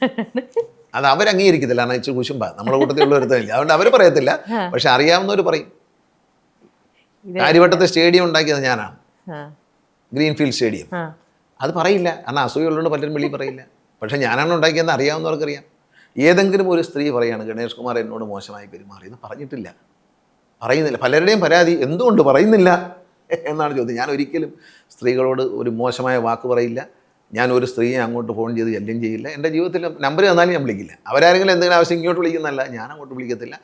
അത് അവരംഗീകരിക്കത്തില്ല, കാരണം ഇച്ചിരി കുശുമ്പ നമ്മുടെ കൂട്ടത്തിലുള്ള ഒരുത്തമില്ല, അതുകൊണ്ട് അവർ പറയത്തില്ല. പക്ഷെ അറിയാവുന്നവർ പറയും. കാര്യവട്ടത്തെ സ്റ്റേഡിയം ഉണ്ടാക്കിയത് ഞാനാണ്, ഗ്രീൻഫീൽഡ് സ്റ്റേഡിയം. അത് പറയില്ല, കാരണം അസൂയുള്ളതുകൊണ്ട് പലരും വെളി പറയില്ല. പക്ഷെ ഞാനാണ് ഉണ്ടാക്കിയെന്ന് അറിയാവുന്നവർക്കറിയാം. ഏതെങ്കിലും ഒരു സ്ത്രീ പറയാണ് ഗണേഷ് കുമാർ എന്നോട് മോശമായി പെരുമാറിയെന്ന് പറഞ്ഞിട്ടില്ല, പറയുന്നില്ല. പലരുടെയും പരാതി എന്തുകൊണ്ട് പറയുന്നില്ല എന്നാണ് ചോദ്യം. ഞാൻ ഒരിക്കലും സ്ത്രീകളോട് ഒരു മോശമായ വാക്ക് പറയില്ല. ഞാൻ ഒരു സ്ത്രീയെ അങ്ങോട്ട് ഫോൺ ചെയ്ത് ശല്യം ചെയ്യില്ല. എൻ്റെ ജീവിതത്തിൽ നമ്പർ തന്നാലും ഞാൻ വിളിക്കില്ല. അവരാരെങ്കിലും എന്തെങ്കിലും ആവശ്യം ഇങ്ങോട്ട് വിളിക്കുന്നതല്ല, ഞാൻ അങ്ങോട്ട് വിളിക്കത്തില്ല.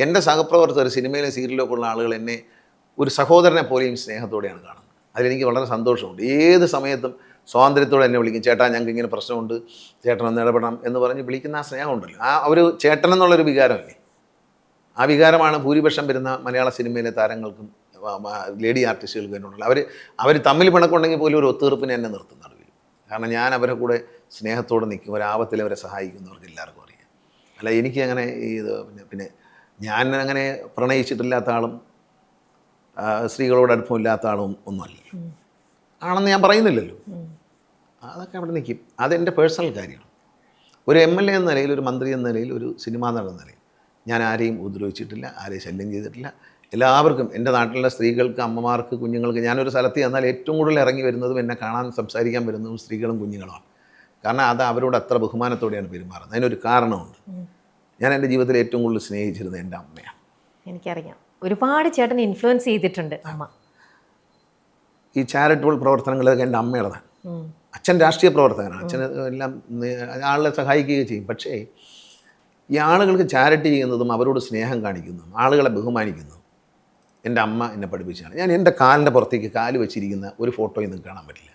എൻ്റെ സഹപ്രവർത്തകർ, സിനിമയിലും സീരിയലൊക്കെ ഉള്ള ആളുകൾ എന്നെ ഒരു സഹോദരനെ പോലെയും സ്നേഹത്തോടെയാണ് കാണുന്നത്. അതിലെനിക്ക് വളരെ സന്തോഷമുണ്ട്. ഏത് സമയത്തും സ്വാതന്ത്ര്യത്തോടെ എന്നെ വിളിക്കും. ചേട്ടാ, ഞങ്ങൾക്ക് ഇങ്ങനെ പ്രശ്നമുണ്ട്, ചേട്ടൻ ഒന്ന് ഇടപെടണം എന്ന് പറഞ്ഞ് വിളിക്കുന്ന ആ സ്നേഹമുണ്ടല്ലോ, ആ ഒരു ചേട്ടൻ എന്നുള്ളൊരു വികാരമല്ലേ, ആ വികാരമാണ് ഭൂരിപക്ഷം വരുന്ന മലയാള സിനിമയിലെ താരങ്ങൾക്കും ലേഡി ആർട്ടിസ്റ്റുകൾക്കും എന്നുള്ളത്. അവർ തമ്മിൽ പിണക്കുണ്ടെങ്കിൽ പോലും ഒരു ഒത്തുതീർപ്പിനെ എന്നെ നിർത്തും നടുവിൽ. കാരണം ഞാൻ അവരെ കൂടെ സ്നേഹത്തോടെ നിൽക്കും, ഒരാപത്തിൽ അവരെ സഹായിക്കുന്നവർക്ക് എല്ലാവർക്കും അറിയാം. അല്ല, എനിക്ക് അങ്ങനെ പിന്നെ ഞാൻ അങ്ങനെ പ്രണയിച്ചിട്ടില്ലാത്ത ആളും സ്ത്രീകളോട് അടുപ്പമില്ലാത്ത ആളും ഒന്നുമല്ല, ആണെന്ന് ഞാൻ പറയുന്നില്ലല്ലോ. അതൊക്കെ അവിടെ നിൽക്കും. അതെൻ്റെ പേഴ്സണൽ കാര്യമാണ്. ഒരു MLA എന്ന നിലയിൽ, ഒരു മന്ത്രി എന്ന നിലയിൽ, ഒരു സിനിമാ നടൻ എന്ന നിലയിൽ ഞാൻ ആരെയും ഉപദ്രവിച്ചിട്ടില്ല, ആരെയും ശല്യം ചെയ്തിട്ടില്ല. എല്ലാവർക്കും, എൻ്റെ നാട്ടിലുള്ള സ്ത്രീകൾക്ക്, അമ്മമാർക്ക്, കുഞ്ഞുങ്ങൾക്ക്, ഞാനൊരു സ്ഥലത്ത് ചെന്നാൽ ഏറ്റവും കൂടുതൽ ഇറങ്ങി വരുന്നതും എന്നെ കാണാൻ സംസാരിക്കാൻ വരുന്നതും സ്ത്രീകളും കുഞ്ഞുങ്ങളുമാണ്. കാരണം അത് അവരോട് അത്ര ബഹുമാനത്തോടെയാണ് പെരുമാറുന്നത്. അതിനൊരു കാരണമുണ്ട്. ഞാൻ എൻ്റെ ജീവിതത്തിൽ ഏറ്റവും കൂടുതൽ സ്നേഹിച്ചിരുന്നത് എൻ്റെ അമ്മയാണ്. എനിക്കറിയാം, ഒരുപാട് ചേട്ടനെ ഇൻഫ്ലുവൻസ് ചെയ്തിട്ടുണ്ട് അമ്മ. ഈ ചാരിറ്റബിൾ പ്രവർത്തനങ്ങളൊക്കെ എൻ്റെ അമ്മയുടേതാണ്. അച്ഛൻ രാഷ്ട്രീയ പ്രവർത്തകനാണ്, അച്ഛൻ എല്ലാം ആളുകളെ സഹായിക്കുകയും ചെയ്യും. പക്ഷേ ഈ ആളുകൾക്ക് ചാരിറ്റി ചെയ്യുന്നതും അവരോട് സ്നേഹം കാണിക്കുന്നതും ആളുകളെ ബഹുമാനിക്കുന്നതും എൻ്റെ അമ്മ എന്നെ പഠിപ്പിച്ചാണ്. ഞാൻ എൻ്റെ കാലിൻ്റെ പുറത്തേക്ക് കാല് വെച്ചിരിക്കുന്ന ഒരു ഫോട്ടോയും നിങ്ങൾക്ക് കാണാൻ പറ്റില്ല.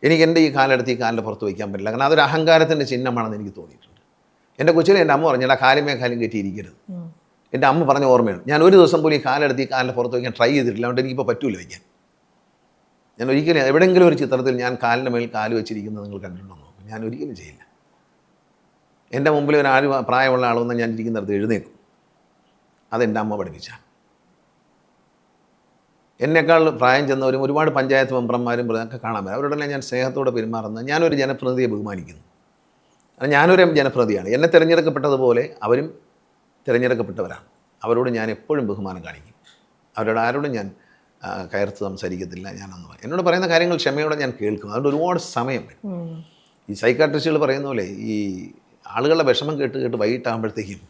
എനിക്ക് എൻ്റെ ഈ കാലെടുത്ത് ഈ കാലിൻ്റെ പുറത്ത് വയ്ക്കാൻ പറ്റില്ല, കാരണം അതൊരു അഹങ്കാരത്തിൻ്റെ ചിഹ്നമാണെന്ന് എനിക്ക് തോന്നിയിട്ടുണ്ട്. എൻ്റെ കൊച്ചിലെ എൻ്റെ അമ്മ പറഞ്ഞു, എൻ്റെ കാലുമേ കാലും കയറ്റിയിരിക്കരുത്. എൻ്റെ അമ്മ പറഞ്ഞ ഓർമ്മയാണ്. ഞാൻ ഒരു ദിവസം പോലും ഈ കാലെടുത്ത് ഈ കാലിൻ്റെ പുറത്ത് വയ്ക്കാൻ ട്രൈ ചെയ്തിട്ടില്ല, അതുകൊണ്ട് എനിക്കിപ്പോൾ പറ്റൂല വയ്ക്കാൻ. ഞാൻ ഒരിക്കലും എവിടെയെങ്കിലും ഒരു ചിത്രത്തിൽ ഞാൻ കാലിൻ്റെ മേൽ കാല് വെച്ചിരിക്കുന്നത് നിങ്ങൾ കണ്ടിട്ടുണ്ടോ? ഞാൻ ഒരിക്കലും ചെയ്യില്ല. എൻ്റെ മുമ്പിൽ ഒരാൾ പ്രായമുള്ള ആളൊന്നും ഞാൻ ഇരിക്കുന്നിടത്ത് എഴുന്നേക്കും. അതെൻ്റെ അമ്മ പഠിപ്പിച്ചാണ്. എന്നേക്കാൾ പ്രായം ചെന്നവരും ഒരുപാട് പഞ്ചായത്ത് മെമ്പർമാരും ഒക്കെ കാണാൻ പറ്റും. അവരോടെല്ലാം ഞാൻ സ്നേഹത്തോടെ പെരുമാറുന്നത്. ഞാനൊരു ജനപ്രതിനിധിയെ ബഹുമാനിക്കുന്നു. ഞാനൊരു ജനപ്രതിനിധിയാണ്. എന്നെ തിരഞ്ഞെടുക്കപ്പെട്ടതുപോലെ അവരും തിരഞ്ഞെടുക്കപ്പെട്ടവരാണ്. അവരോട് ഞാൻ എപ്പോഴും ബഹുമാനം കാണിക്കും. അവരോട് ആരോടും ഞാൻ കയർത്ത് സംസാരിക്കത്തില്ല. ഞാനൊന്നും എന്നോട് പറയുന്ന കാര്യങ്ങൾ ക്ഷമയോടെ ഞാൻ കേൾക്കും. അതുകൊണ്ട് ഒരുപാട് സമയം വരും. ഈ സൈക്കാട്രിസ്റ്റുകൾ പറയുന്ന പോലെ ഈ ആളുകളുടെ വിഷമം കേട്ട് കേട്ട് വൈകിട്ടാകുമ്പോഴത്തേക്കും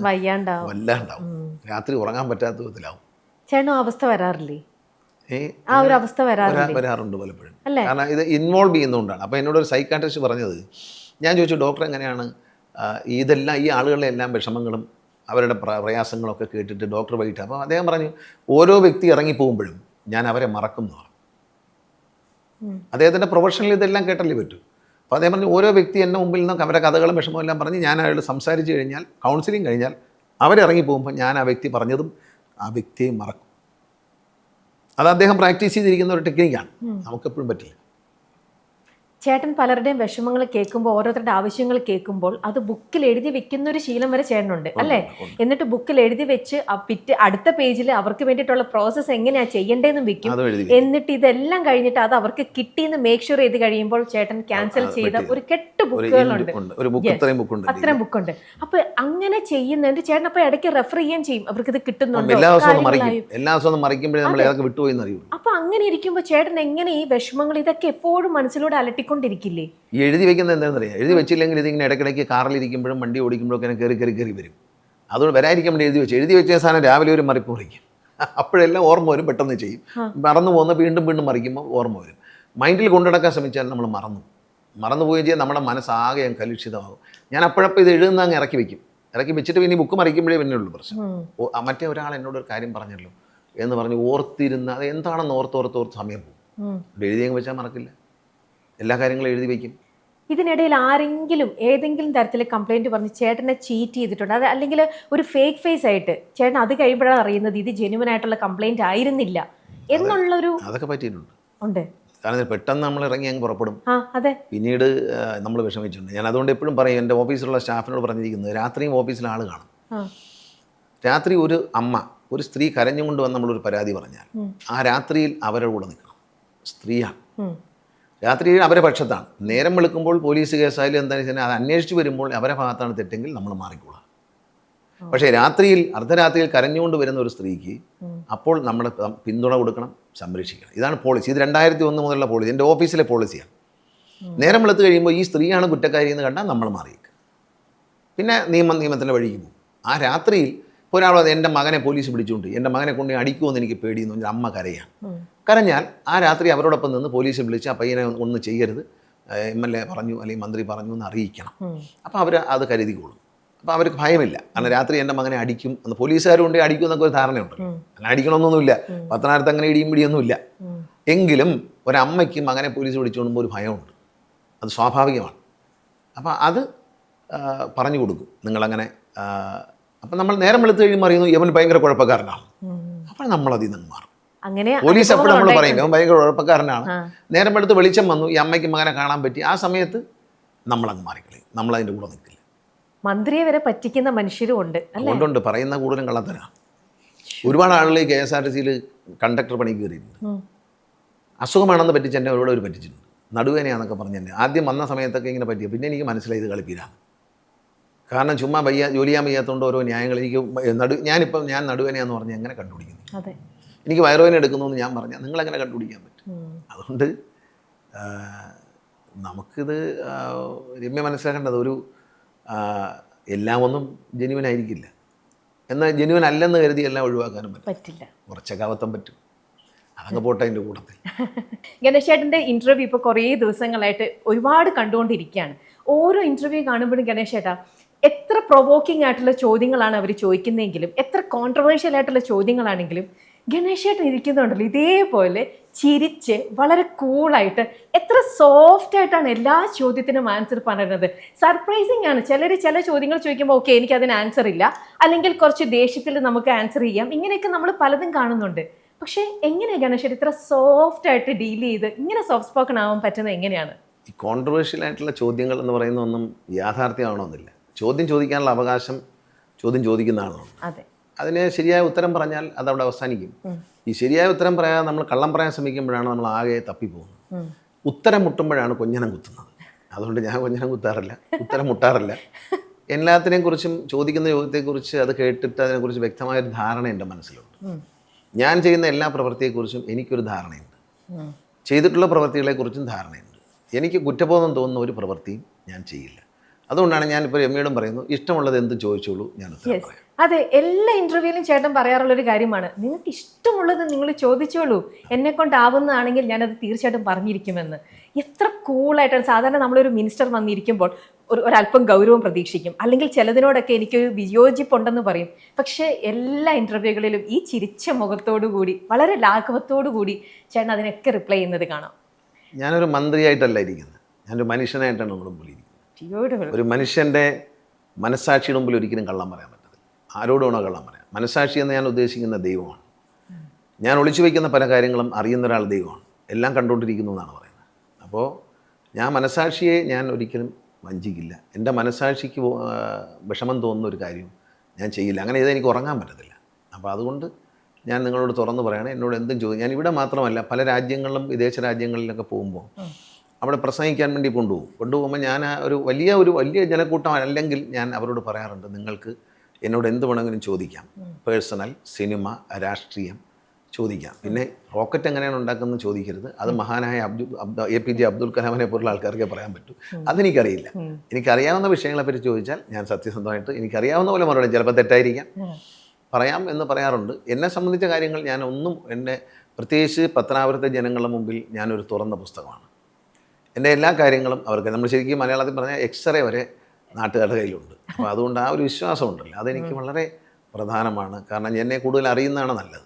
വല്ലാണ്ടാവും. രാത്രി ഉറങ്ങാൻ പറ്റാത്ത വിധത്തിലാവും. ചേട്ടനും അവസ്ഥ വരാറില്ലേ? ആ ഒരു അവസ്ഥ വരാറുണ്ട് പലപ്പോഴും. കാരണം ഇത് ഇൻവോൾവ് ചെയ്യുന്നതുകൊണ്ടാണ്. അപ്പോൾ എന്നോടൊരു സൈക്കാട്രിസ്റ്റ് പറഞ്ഞത്, ഞാൻ ചോദിച്ചു, ഡോക്ടർ എങ്ങനെയാണ് ഇതെല്ലാം ഈ ആളുകളുടെ എല്ലാം വിഷമങ്ങളും അവരുടെ പ്രയാസങ്ങളൊക്കെ കേട്ടിട്ട് ഡോക്ടർ വൈകിട്ട്? അപ്പോൾ അദ്ദേഹം പറഞ്ഞു, ഓരോ വ്യക്തി ഇറങ്ങിപ്പോകുമ്പോഴും ഞാൻ അവരെ മറക്കുന്നു. അദ്ദേഹത്തിൻ്റെ പ്രൊഫഷണൽ ഇതെല്ലാം കേട്ടല്ലേ പറ്റൂ. അപ്പോൾ അദ്ദേഹം പറഞ്ഞു, ഓരോ വ്യക്തി എൻ്റെ മുമ്പിൽ നിന്നും അവരുടെ കഥകളും വിഷമവും എല്ലാം പറഞ്ഞ് ഞാൻ അയാൾ സംസാരിച്ച് കഴിഞ്ഞാൽ, കൗൺസിലിംഗ് കഴിഞ്ഞാൽ അവരിറങ്ങിപ്പോകുമ്പോൾ ഞാൻ ആ വ്യക്തി പറഞ്ഞതും ആ വ്യക്തിയെ മറക്കും. അത് അദ്ദേഹം പ്രാക്ടീസ് ചെയ്തിരിക്കുന്ന ഒരു ടെക്നിക്കാണ്. നമുക്കെപ്പോഴും പറ്റില്ല. ചേട്ടൻ പലരുടെയും വിഷമങ്ങൾ കേൾക്കുമ്പോൾ, ഓരോരുത്തരുടെ ആവശ്യങ്ങൾ കേൾക്കുമ്പോൾ അത് ബുക്കിൽ എഴുതി വെക്കുന്ന ഒരു ശീലം വരെ ചേട്ടനുണ്ട് അല്ലേ? എന്നിട്ട് ബുക്കിൽ എഴുതി വെച്ച് അടുത്ത പേജിൽ അവർക്ക് വേണ്ടിയിട്ടുള്ള പ്രോസസ്സ് എങ്ങനെയാണ് ചെയ്യേണ്ടതെന്നും വെക്കും. എന്നിട്ട് ഇതെല്ലാം കഴിഞ്ഞിട്ട് അത് അവർക്ക് കിട്ടിയെന്ന് മേക്ക് ഷുവർ ചെയ്ത് കഴിയുമ്പോൾ ചേട്ടൻ ക്യാൻസൽ ചെയ്ത ഒരു കെട്ട് ബുക്കുകളുണ്ട്. അത്രയും ബുക്കുണ്ട്. അപ്പൊ അങ്ങനെ ചെയ്യുന്നതിന്റെ ചേട്ടൻ അപ്പൊ ഇടയ്ക്ക് റെഫർ ചെയ്യുകയും ചെയ്യും, അവർക്ക് ഇത് കിട്ടുന്നുണ്ടോ. അപ്പൊ അങ്ങനെ ഇരിക്കുമ്പോൾ ചേട്ടൻ എങ്ങനെ ഈ വിഷമങ്ങൾ ഇതൊക്കെ എപ്പോഴും മനസ്സിലൂടെ അലട്ടിക്കൊണ്ടിരിക്കില്ലേ? എഴുതി വെക്കുന്നത് എന്താണെന്ന് അറിയാം. എഴുതി വെച്ചില്ലെങ്കിൽ ഇതിങ്ങനെ ഇടയ്ക്കിടയ്ക്ക് കാറിലിരിക്കുമ്പോഴും വണ്ടി ഓടിക്കുമ്പോഴൊക്കെ കയറി വരും. അതുകൊണ്ട് വരാതിരിക്കാൻ വേണ്ടി എഴുതി വെച്ച സാധനം രാവിലെ ഒരു മറിപ്പ് മറിക്കും. അപ്പോഴെല്ലാം ഓർമ്മ വരും, പെട്ടെന്ന് ചെയ്യും. മറന്നു പോകുന്ന വീണ്ടും മറിക്കുമ്പോൾ ഓർമ്മ വരും. മൈൻഡിൽ കൊണ്ടുനടക്കാൻ ശ്രമിച്ചാൽ നമ്മൾ മറന്നു പോവുകയും ചെയ്യാൻ നമ്മുടെ മനസ്സാകെ കലുഷിതമാകും. ഞാൻ അപ്പോഴപ്പോൾ ഇത് എഴുതുന്ന അങ്ങ് ഇറക്കി വെച്ചിട്ട് പിന്നെ ബുക്ക് മറിക്കുമ്പോഴേ പിന്നെ ഉള്ളൂ പ്രശ്നം. മറ്റേ ഒരാൾ എന്നോടൊരു കാര്യം പറഞ്ഞല്ലോ എന്ന് പറഞ്ഞ് ഓർത്തിരുന്ന അത് എന്താണെന്ന് ഓർത്ത് സമയം പോകും. എഴുതിയങ്ങ് വെച്ചാൽ മറക്കില്ല. എല്ലാ കാര്യങ്ങളും എഴുതി വയ്ക്കും. ഇതിനിടയിൽ ആരെങ്കിലും ഏതെങ്കിലും തരത്തിൽ കംപ്ലൈൻറ്റ് പറഞ്ഞ് ചേട്ടനെ ചീറ്റ് ചെയ്തിട്ടുണ്ട്, അത് അല്ലെങ്കിൽ ഒരു ഫേക്ക് ഫേസ് ആയിട്ട് ചേട്ടൻ അത് കഴിയുമ്പോഴാണ് അറിയുന്നത് ഇത് ജെന്യുവൻ ആയിട്ടുള്ള കംപ്ലൈൻറ്റ് ആയിരുന്നില്ല എന്നുള്ളൊരു? അതൊക്കെ പറ്റിയിട്ടുണ്ട്. ഉണ്ട്. കാരണം പെട്ടെന്ന് നമ്മൾ ഇറങ്ങി അങ്ങ് പുറപ്പെടും. അതെ. പിന്നീട് നമ്മൾ വിഷമിച്ചിട്ടുണ്ട്. ഞാൻ അതുകൊണ്ട് എപ്പോഴും പറയും, എൻ്റെ ഓഫീസിലുള്ള സ്റ്റാഫിനോട് പറഞ്ഞിരിക്കുന്നത്, രാത്രിയും ഓഫീസിൽ ആൾ കാണും. രാത്രി ഒരു അമ്മ, ഒരു സ്ത്രീ കരഞ്ഞുകൊണ്ട് വന്ന് നമ്മളൊരു പരാതി പറഞ്ഞാൽ ആ രാത്രിയിൽ അവരുടെ കൂടെ നിൽക്കണം. സ്ത്രീയാണ്. രാത്രി അവരെ പക്ഷത്താണ്. നേരം വെളുക്കുമ്പോൾ പോലീസ് കേസായാലും എന്താണെന്ന് വെച്ചാൽ അത് അന്വേഷിച്ച് വരുമ്പോൾ അവരെ ഭാഗത്താണ് തെറ്റെങ്കിൽ നമ്മൾ മാറിക്കോളാം. പക്ഷേ രാത്രിയിൽ അർദ്ധരാത്രിയിൽ കരഞ്ഞുകൊണ്ട് വരുന്ന ഒരു സ്ത്രീക്ക് അപ്പോൾ നമ്മൾ പിന്തുണ കൊടുക്കണം, സംരക്ഷിക്കണം. ഇതാണ് പോളിസി. ഇത് 2001 മുതലുള്ള പോളിസി, എൻ്റെ ഓഫീസിലെ പോളിസിയാണ്. നേരം വെളുത്ത് കഴിയുമ്പോൾ ഈ സ്ത്രീയാണ് കുറ്റക്കാരി എന്ന് കണ്ടാൽ നമ്മൾ മാറിയേക്കുക. പിന്നെ നിയമത്തിൻ്റെ വഴിക്ക് പോകും. ആ രാത്രിയിൽ ഇപ്പോൾ ഒരാൾ എൻ്റെ മകനെ പോലീസ് പിടിച്ചുകൊണ്ട് എൻ്റെ മകനെ കൊണ്ട് അടിക്കുമെന്ന് എനിക്ക് പേടിയെന്ന് പറഞ്ഞാൽ അമ്മ കരയാണ്. കരഞ്ഞാൽ ആ രാത്രി അവരോടൊപ്പം നിന്ന് പോലീസ് വിളിച്ച് ആ പയ്യനെ ഒന്നും ചെയ്യരുത്, MLA പറഞ്ഞു അല്ലെങ്കിൽ മന്ത്രി പറഞ്ഞു എന്ന് അറിയിക്കണം. അപ്പോൾ അവർ അത് കരുതിക്കോളും. അപ്പോൾ അവർക്ക് ഭയമില്ല. കാരണം രാത്രി എൻ്റെ മകനെ അടിക്കും എന്ന് പോലീസുകാരും കൊണ്ട് അടിക്കും എന്നൊക്കെ ഒരു ധാരണയുണ്ട്. അങ്ങനെ അടിക്കണമെന്നൊന്നുമില്ല, പത്തനാപുരത്ത് അങ്ങനെ ഇടിയും പിടിയൊന്നുമില്ല. എങ്കിലും ഒരമ്മയ്ക്ക് മകനെ പോലീസ് പിടിച്ചുകൊണ്ടുമ്പോൾ ഒരു ഭയമുണ്ട്, അത് സ്വാഭാവികമാണ്. അപ്പോൾ അത് പറഞ്ഞു കൊടുക്കും നിങ്ങളങ്ങനെ. അപ്പം നമ്മൾ നേരം വെളുത്ത് കഴിയുമ്പോൾ അറിയുന്നു ഇവൻ ഭയങ്കര കുഴപ്പക്കാരനാണ്. അപ്പോൾ നമ്മളതിൽ നിന്ന് മാറും. പോലീസ് എപ്പോഴും നമ്മൾ പറയും ഇവൻ ഭയങ്കര കുഴപ്പക്കാരനാണ്. നേരം വെളുത്ത് വെളിച്ചം വന്നു, ഈ അമ്മയ്ക്ക് മകനെ കാണാൻ പറ്റി, ആ സമയത്ത് നമ്മളങ്ങ് മാറിക്കളയും, നമ്മളതിൻ്റെ കൂടെ നിൽക്കില്ല. മന്ത്രിയെ വരെ പറ്റിക്കുന്ന മനുഷ്യരും ഉണ്ട്. അതുകൊണ്ടുണ്ട് പറയുന്ന കൂടുതലും കള്ളത്തരാണ്. ഒരുപാട് ആളുകൾ KSRTCയിൽ കണ്ടക്ടർ പണിക്ക് കയറിയിട്ടുണ്ട്. അസുഖമാണെന്ന് പറ്റിച്ച് എന്നെ ഒരുപാട് പറ്റിച്ചിട്ടുണ്ട്. നടുവേനയാന്നൊക്കെ പറഞ്ഞ് തന്നെ ആദ്യം വന്ന സമയത്തൊക്കെ ഇങ്ങനെ പറ്റിയ, പിന്നെ എനിക്ക് മനസ്സിലായി ഇത് കളിപ്പീരാണ്. കാരണം ചുമ്മാ ജോലി ചെയ്യാൻ വയ്യാത്തതുകൊണ്ട് ഓരോ ന്യായങ്ങൾ എനിക്ക് ഞാൻ നടുവേനയാന്ന് പറഞ്ഞ് എങ്ങനെ കണ്ടുപിടിക്കുന്നു? എനിക്ക് വയറുവേന എടുക്കുന്നു എന്ന് ഞാൻ പറഞ്ഞാൽ നിങ്ങളെങ്ങനെ കണ്ടുപിടിക്കാൻ പറ്റും? അതുകൊണ്ട് നമുക്കിത് രമ്യ മനസ്സിലാക്കേണ്ടത് ഒരു എല്ലാം ഒന്നും ജെന്യുവൻ ആയിരിക്കില്ല. എന്നാൽ ജെന്യുവൻ അല്ലെന്ന് കരുതി എല്ലാം ഒഴിവാക്കാനും പറ്റില്ല. കുറച്ചൊക്കെ അബദ്ധം പറ്റും, അതങ്ങ് പോട്ടെ അതിൻ്റെ കൂട്ടത്തിൽ. ഗണേശേട്ടൻ്റെ ഇൻ്റർവ്യൂ ഇപ്പോൾ കുറേ ദിവസങ്ങളായിട്ട് ഒരുപാട് കണ്ടുകൊണ്ടിരിക്കുകയാണ്. ഓരോ ഇൻ്റർവ്യൂ കാണുമ്പോഴും ഗണേശേട്ടാ എത്ര പ്രൊവോക്കിംഗ് ആയിട്ടുള്ള ചോദ്യങ്ങളാണ് അവർ ചോദിക്കുന്നതെങ്കിലും, എത്ര കോൺട്രവേഴ്ഷ്യൽ ആയിട്ടുള്ള ചോദ്യങ്ങളാണെങ്കിലും ഗണേശേട്ടൻ ഇരിക്കുന്നുണ്ടല്ലോ ഇതേപോലെ ചിരിച്ച് വളരെ കൂളായിട്ട് എത്ര സോഫ്റ്റ് ആയിട്ടാണ് എല്ലാ ചോദ്യത്തിനും ആൻസർ പറയുന്നത്. സർപ്രൈസിങ് ആണ്. ചില ചോദ്യങ്ങൾ ചോദിക്കുമ്പോൾ ഓക്കെ എനിക്കതിന് ആൻസർ ഇല്ല, അല്ലെങ്കിൽ കുറച്ച് ദേഷ്യത്തിൽ നമുക്ക് ആൻസർ ചെയ്യാം, ഇങ്ങനെയൊക്കെ നമ്മൾ പലതും കാണുന്നുണ്ട്. പക്ഷേ എങ്ങനെയാണ് ഗണേശേട്ടൻ ഇത്ര സോഫ്റ്റ് ആയിട്ട് ഡീൽ ചെയ്ത് ഇങ്ങനെ സോഫ്റ്റ് സ്പോക്കൺ ആവാൻ പറ്റുന്നത് എങ്ങനെയാണ്? ഈ കോൺട്രവേഴ്ഷ്യൽ ആയിട്ടുള്ള ചോദ്യങ്ങൾ എന്ന് പറയുന്ന ഒന്നും യാഥാർത്ഥ്യമാണോന്നില്ല. ചോദ്യം ചോദിക്കാനുള്ള അവകാശം ചോദ്യം ചോദിക്കുന്ന ആളാണ്. അതെ, അതിന് ശരിയായ ഉത്തരം പറഞ്ഞാൽ അതവിടെ അവസാനിക്കും. ഈ ശരിയായ ഉത്തരം പറയാതെ നമ്മൾ കള്ളം പറയാൻ ശ്രമിക്കുമ്പോഴാണ് നമ്മൾ ആകെ തപ്പിപ്പോകുന്നത്. ഉത്തരം മുട്ടുമ്പോഴാണ് കൊഞ്ഞനം കുത്തുന്നത്. അതുകൊണ്ട് ഞാൻ കൊഞ്ഞനം കുത്താറില്ല, ഉത്തരം മുട്ടാറില്ല. എല്ലാത്തിനെയും കുറിച്ചും ചോദിക്കുന്ന ചോദ്യത്തെക്കുറിച്ച് അത് കേട്ടിട്ട് അതിനെക്കുറിച്ച് വ്യക്തമായൊരു ധാരണ എൻ്റെ മനസ്സിലുണ്ട്. ഞാൻ ചെയ്യുന്ന എല്ലാ പ്രവൃത്തിയെക്കുറിച്ചും എനിക്കൊരു ധാരണയുണ്ട്, ചെയ്തിട്ടുള്ള പ്രവൃത്തികളെക്കുറിച്ചും ധാരണയുണ്ട്. എനിക്ക് കുറ്റബോധം തോന്നുന്ന ഒരു പ്രവൃത്തിയും ഞാൻ ചെയ്യില്ല. അതുകൊണ്ടാണ് ഞാനിപ്പോൾ രമ്യയോടും പറയുന്നു, ഇഷ്ടമുള്ളത് എന്ത് ചോദിച്ചോളൂ, ഞാൻ ഉത്തരം പറയാം. അതെ, എല്ലാ ഇന്റർവ്യൂവിലും ചേട്ടൻ പറയാറുള്ളൊരു കാര്യമാണ്, നിങ്ങൾക്ക് ഇഷ്ടമുള്ളത് നിങ്ങൾ ചോദിച്ചോളൂ, എന്നെ കൊണ്ടാവുന്നതാണെങ്കിൽ ഞാനത് തീർച്ചയായിട്ടും പറഞ്ഞിരിക്കുമെന്ന്. എത്ര കൂളായിട്ടാണ്. സാധാരണ നമ്മളൊരു മിനിസ്റ്റർ വന്നിരിക്കുമ്പോൾ ഒരല്പം ഗൗരവം പ്രതീക്ഷിക്കും, അല്ലെങ്കിൽ ചിലതിനോടൊക്കെ എനിക്കൊരു വിയോജിപ്പുണ്ടെന്ന് പറയും. പക്ഷേ എല്ലാ ഇന്റർവ്യൂകളിലും ഈ ചിരിച്ച മുഖത്തോടു കൂടി വളരെ ലാഘവത്തോടു കൂടി ചേട്ടൻ അതിനൊക്കെ റിപ്ലൈ ചെയ്യുന്നത് കാണാം. ഞാനൊരു മന്ത്രിയായിട്ടല്ല ഇരിക്കുന്നത്, ഞാനൊരു മനുഷ്യനായിട്ടാണ് നമ്മുടെ മുമ്പിൽ ഇരിക്കുന്നത്. ഒരു മനുഷ്യൻ്റെ മനസ്സാക്ഷിയുടെ മുമ്പിൽ ഒരിക്കലും കള്ളം പറയാൻ പറ്റത്തില്ല. ആരോടാണോ കള്ളം പറയാം? മനസ്സാക്ഷി എന്ന് ഞാൻ ഉദ്ദേശിക്കുന്ന ദൈവമാണ്. ഞാൻ ഒളിച്ചു വയ്ക്കുന്ന പല കാര്യങ്ങളും അറിയുന്ന ഒരാൾ ദൈവമാണ്. എല്ലാം കണ്ടുകൊണ്ടിരിക്കുന്നു എന്നാണ് പറയുന്നത്. അപ്പോൾ ഞാൻ മനസ്സാക്ഷിയെ ഞാൻ ഒരിക്കലും വഞ്ചിക്കില്ല. എൻ്റെ മനസ്സാക്ഷിക്ക് വിഷമം തോന്നുന്ന ഒരു കാര്യവും ഞാൻ ചെയ്യില്ല. അങ്ങനെ ചെയ്താൽ എനിക്ക് ഉറങ്ങാൻ പറ്റത്തില്ല. അപ്പോൾ അതുകൊണ്ട് ഞാൻ നിങ്ങളോട് തുറന്നു പറയുകയാണ്, എന്നോട് എന്തും ചോദിക്കും. ഞാൻ ഇവിടെ മാത്രമല്ല, പല രാജ്യങ്ങളിലും വിദേശ രാജ്യങ്ങളിലൊക്കെ പോകുമ്പോൾ അവിടെ പ്രസംഗിക്കാൻ വേണ്ടി കൊണ്ടുപോകുമ്പോൾ ഞാൻ ഒരു വലിയ ജനക്കൂട്ടം അല്ലെങ്കിൽ ഞാൻ അവരോട് പറയാറുണ്ട്, നിങ്ങൾക്ക് എന്നോട് എന്ത് വേണമെങ്കിലും ചോദിക്കാം. പേഴ്സണൽ, സിനിമ, രാഷ്ട്രീയം ചോദിക്കാം. പിന്നെ റോക്കറ്റ് എങ്ങനെയാണ് ഉണ്ടാക്കുന്നത് ചോദിക്കരുത്. അത് മഹാനായ APJ അബ്ദുൽ കലാമിനെ പോലുള്ള ആൾക്കാർക്കേ പറയാൻ പറ്റൂ. അതെനിക്കറിയില്ല. എനിക്കറിയാവുന്ന വിഷയങ്ങളെപ്പറ്റി ചോദിച്ചാൽ ഞാൻ സത്യസന്ധമായിട്ട് എനിക്കറിയാവുന്ന പോലെ മറുപടി, ചിലപ്പോൾ തെറ്റായിരിക്കാം, പറയാം എന്ന് പറയാറുണ്ട്. എന്നെ സംബന്ധിച്ച കാര്യങ്ങൾ എന്നെ പ്രത്യേകിച്ച് പത്തനാപുരത്തെ ജനങ്ങളുടെ മുമ്പിൽ ഞാനൊരു തുറന്ന പുസ്തകമാണ്. എൻ്റെ എല്ലാ കാര്യങ്ങളും അവർക്ക്, നമ്മൾ ശരിക്കും മലയാളത്തിൽ പറഞ്ഞാൽ എക്സ്റേ വരെ നാട്ടുകാരുടെ കയ്യിലുണ്ട്. അപ്പോൾ അതുകൊണ്ട് ആ ഒരു വിശ്വാസമുണ്ടല്ലോ, അതെനിക്ക് വളരെ പ്രധാനമാണ്. കാരണം എന്നെ കൂടുതൽ അറിയുന്നതാണ് നല്ലത്.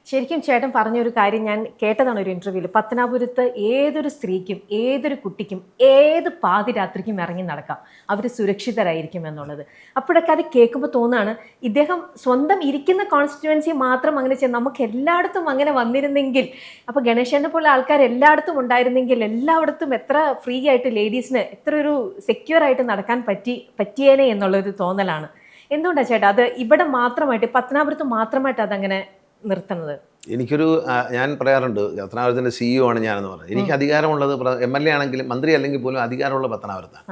ശരിക്കും ചേട്ടൻ പറഞ്ഞൊരു കാര്യം ഞാൻ കേട്ടതാണ് ഒരു ഇൻ്റർവ്യൂവിൽ. പത്തനാപുരത്ത് ഏതൊരു സ്ത്രീക്കും ഏതൊരു കുട്ടിക്കും ഏത് പാതിരാത്രിക്കും ഇറങ്ങി നടക്കാം, അവർ സുരക്ഷിതരായിരിക്കും എന്നുള്ളത്. അപ്പോഴൊക്കെ അത് കേൾക്കുമ്പോൾ തോന്നുകയാണ്, ഇദ്ദേഹം സ്വന്തം ഇരിക്കുന്ന കോൺസ്റ്റിറ്റ്യുവൻസി മാത്രം അങ്ങനെ ചെയ്ത് നമുക്ക് എല്ലായിടത്തും അങ്ങനെ വന്നിരുന്നെങ്കിൽ, അപ്പോൾ ഗണേശനെ പോലെ ആൾക്കാർ എല്ലായിടത്തും ഉണ്ടായിരുന്നെങ്കിൽ എല്ലായിടത്തും എത്ര ഫ്രീ ആയിട്ട് ലേഡീസിന് എത്ര ഒരു സെക്യൂർ ആയിട്ട് നടക്കാൻ പറ്റിയേനെ എന്നുള്ളൊരു തോന്നലാണ്. എന്തുകൊണ്ടാണ് ചേട്ടാ അത് ഇവിടെ മാത്രമായിട്ട്, പത്തനാപുരത്ത് മാത്രമായിട്ട് അതങ്ങനെ നിർത്തുന്നത്? ഞാൻ പറയാറുണ്ട്, പത്തനാപുരത്തിൻ്റെ CEO ആണ് ഞാനെന്ന് പറഞ്ഞത്. എനിക്ക് അധികാരമുള്ളത് MLA ആണെങ്കിലും മന്ത്രി അല്ലെങ്കിൽ പോലും അധികാരമുള്ള പത്തനാപുരത്താണ്.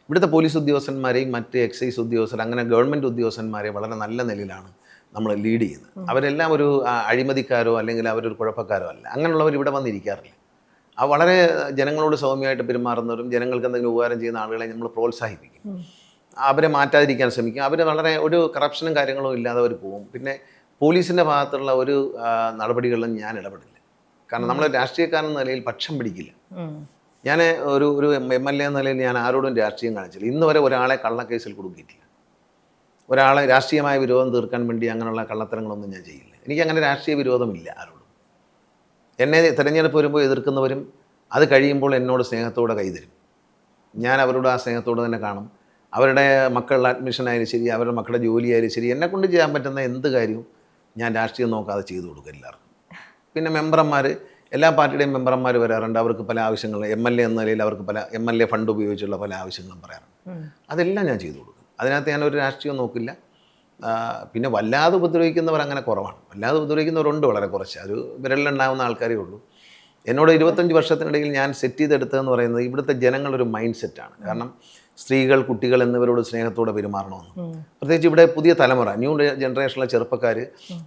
ഇവിടുത്തെ പോലീസ് ഉദ്യോഗസ്ഥന്മാരെയും മറ്റ് എക്സൈസ് ഉദ്യോഗസ്ഥർ, അങ്ങനെ ഗവൺമെൻറ് ഉദ്യോഗസ്ഥന്മാരെ വളരെ നല്ല നിലയിലാണ് നമ്മൾ ലീഡ് ചെയ്യുന്നത്. അവരെല്ലാം ഒരു അഴിമതിക്കാരോ അല്ലെങ്കിൽ അവരൊരു കുഴപ്പക്കാരോ അല്ല. അങ്ങനെയുള്ളവർ ഇവിടെ വന്നിരിക്കാറില്ല. വളരെ ജനങ്ങളോട് സൗമ്യമായിട്ട് പെരുമാറുന്നവരും ജനങ്ങൾക്ക് എന്തെങ്കിലും ഉപകാരം ചെയ്യുന്ന ആളുകളെ നമ്മൾ പ്രോത്സാഹിപ്പിക്കും. അവരെ മാറ്റാതിരിക്കാൻ ശ്രമിക്കും. അവർ വളരെ ഒരു കറപ്ഷനും കാര്യങ്ങളും ഇല്ലാതെ അവർ പോകും. പിന്നെ പോലീസിൻ്റെ ഭാഗത്തുള്ള ഒരു നടപടികളിലും ഞാൻ ഇടപെടില്ല. കാരണം നമ്മൾ രാഷ്ട്രീയക്കാരെന്ന നിലയിൽ പക്ഷം പിടിക്കില്ല. ഞാൻ ഒരു MLA എന്ന നിലയിൽ ഞാൻ ആരോടും രാഷ്ട്രീയം കാണിച്ചില്ല. ഇന്ന് വരെ ഒരാളെ കള്ളക്കേസിൽ കൊടുക്കിയിട്ടില്ല. ഒരാളെ രാഷ്ട്രീയമായ വിരോധം തീർക്കാൻ വേണ്ടി അങ്ങനെയുള്ള കള്ളത്തരങ്ങളൊന്നും ഞാൻ ചെയ്യില്ല. എനിക്കങ്ങനെ രാഷ്ട്രീയ വിരോധമില്ല ആരോടും. എന്നെ തിരഞ്ഞെടുപ്പ് വരുമ്പോൾ എതിർക്കുന്നവരും അത് കഴിയുമ്പോൾ എന്നോട് സ്നേഹത്തോടെ കൈതരും. ഞാൻ അവരോട് ആ സ്നേഹത്തോടെ തന്നെ കാണും. അവരുടെ മക്കളുടെ അഡ്മിഷൻ ആയാലും ശരി, അവരുടെ മക്കളുടെ ജോലി ആയാലും ശരി, എന്നെക്കൊണ്ട് ചെയ്യാൻ പറ്റുന്ന എന്ത് കാര്യവും ഞാൻ രാഷ്ട്രീയം നോക്കാതെ ചെയ്തു കൊടുക്കും എല്ലാവർക്കും. പിന്നെ മെമ്പർമാർ, എല്ലാ പാർട്ടിയുടെയും മെമ്പർമാർ വരാറുണ്ട്. അവർക്ക് പല ആവശ്യങ്ങളും MLA എന്ന നിലയിൽ അവർക്ക് പല MLA ഫണ്ട് ഉപയോഗിച്ചുള്ള പല ആവശ്യങ്ങളും പറയാറുണ്ട്. അതെല്ലാം ഞാൻ ചെയ്തു കൊടുക്കും. അതിനകത്ത് ഞാനൊരു രാഷ്ട്രീയം നോക്കില്ല. പിന്നെ വല്ലാതെ ഉപദ്രവിക്കുന്നവർ അങ്ങനെ കുറവാണ്. വല്ലാതെ ഉപദ്രവിക്കുന്നവരുണ്ട്, വളരെ കുറച്ച്. ഒരു വിരലിലുണ്ടാകുന്ന ആൾക്കാരേ ഉള്ളൂ. എന്നോട് 25 വർഷത്തിനിടയിൽ ഞാൻ സെറ്റ് ചെയ്തെടുത്തതെന്ന് പറയുന്നത് ഇവിടുത്തെ ജനങ്ങളൊരു മൈൻഡ് സെറ്റാണ്. കാരണം സ്ത്രീകൾ, കുട്ടികൾ എന്നിവരോട് സ്നേഹത്തോടെ പെരുമാറണമെന്ന്. പ്രത്യേകിച്ച് ഇവിടെ പുതിയ തലമുറ, ന്യൂ ജനറേഷനിലെ ചെറുപ്പക്കാർ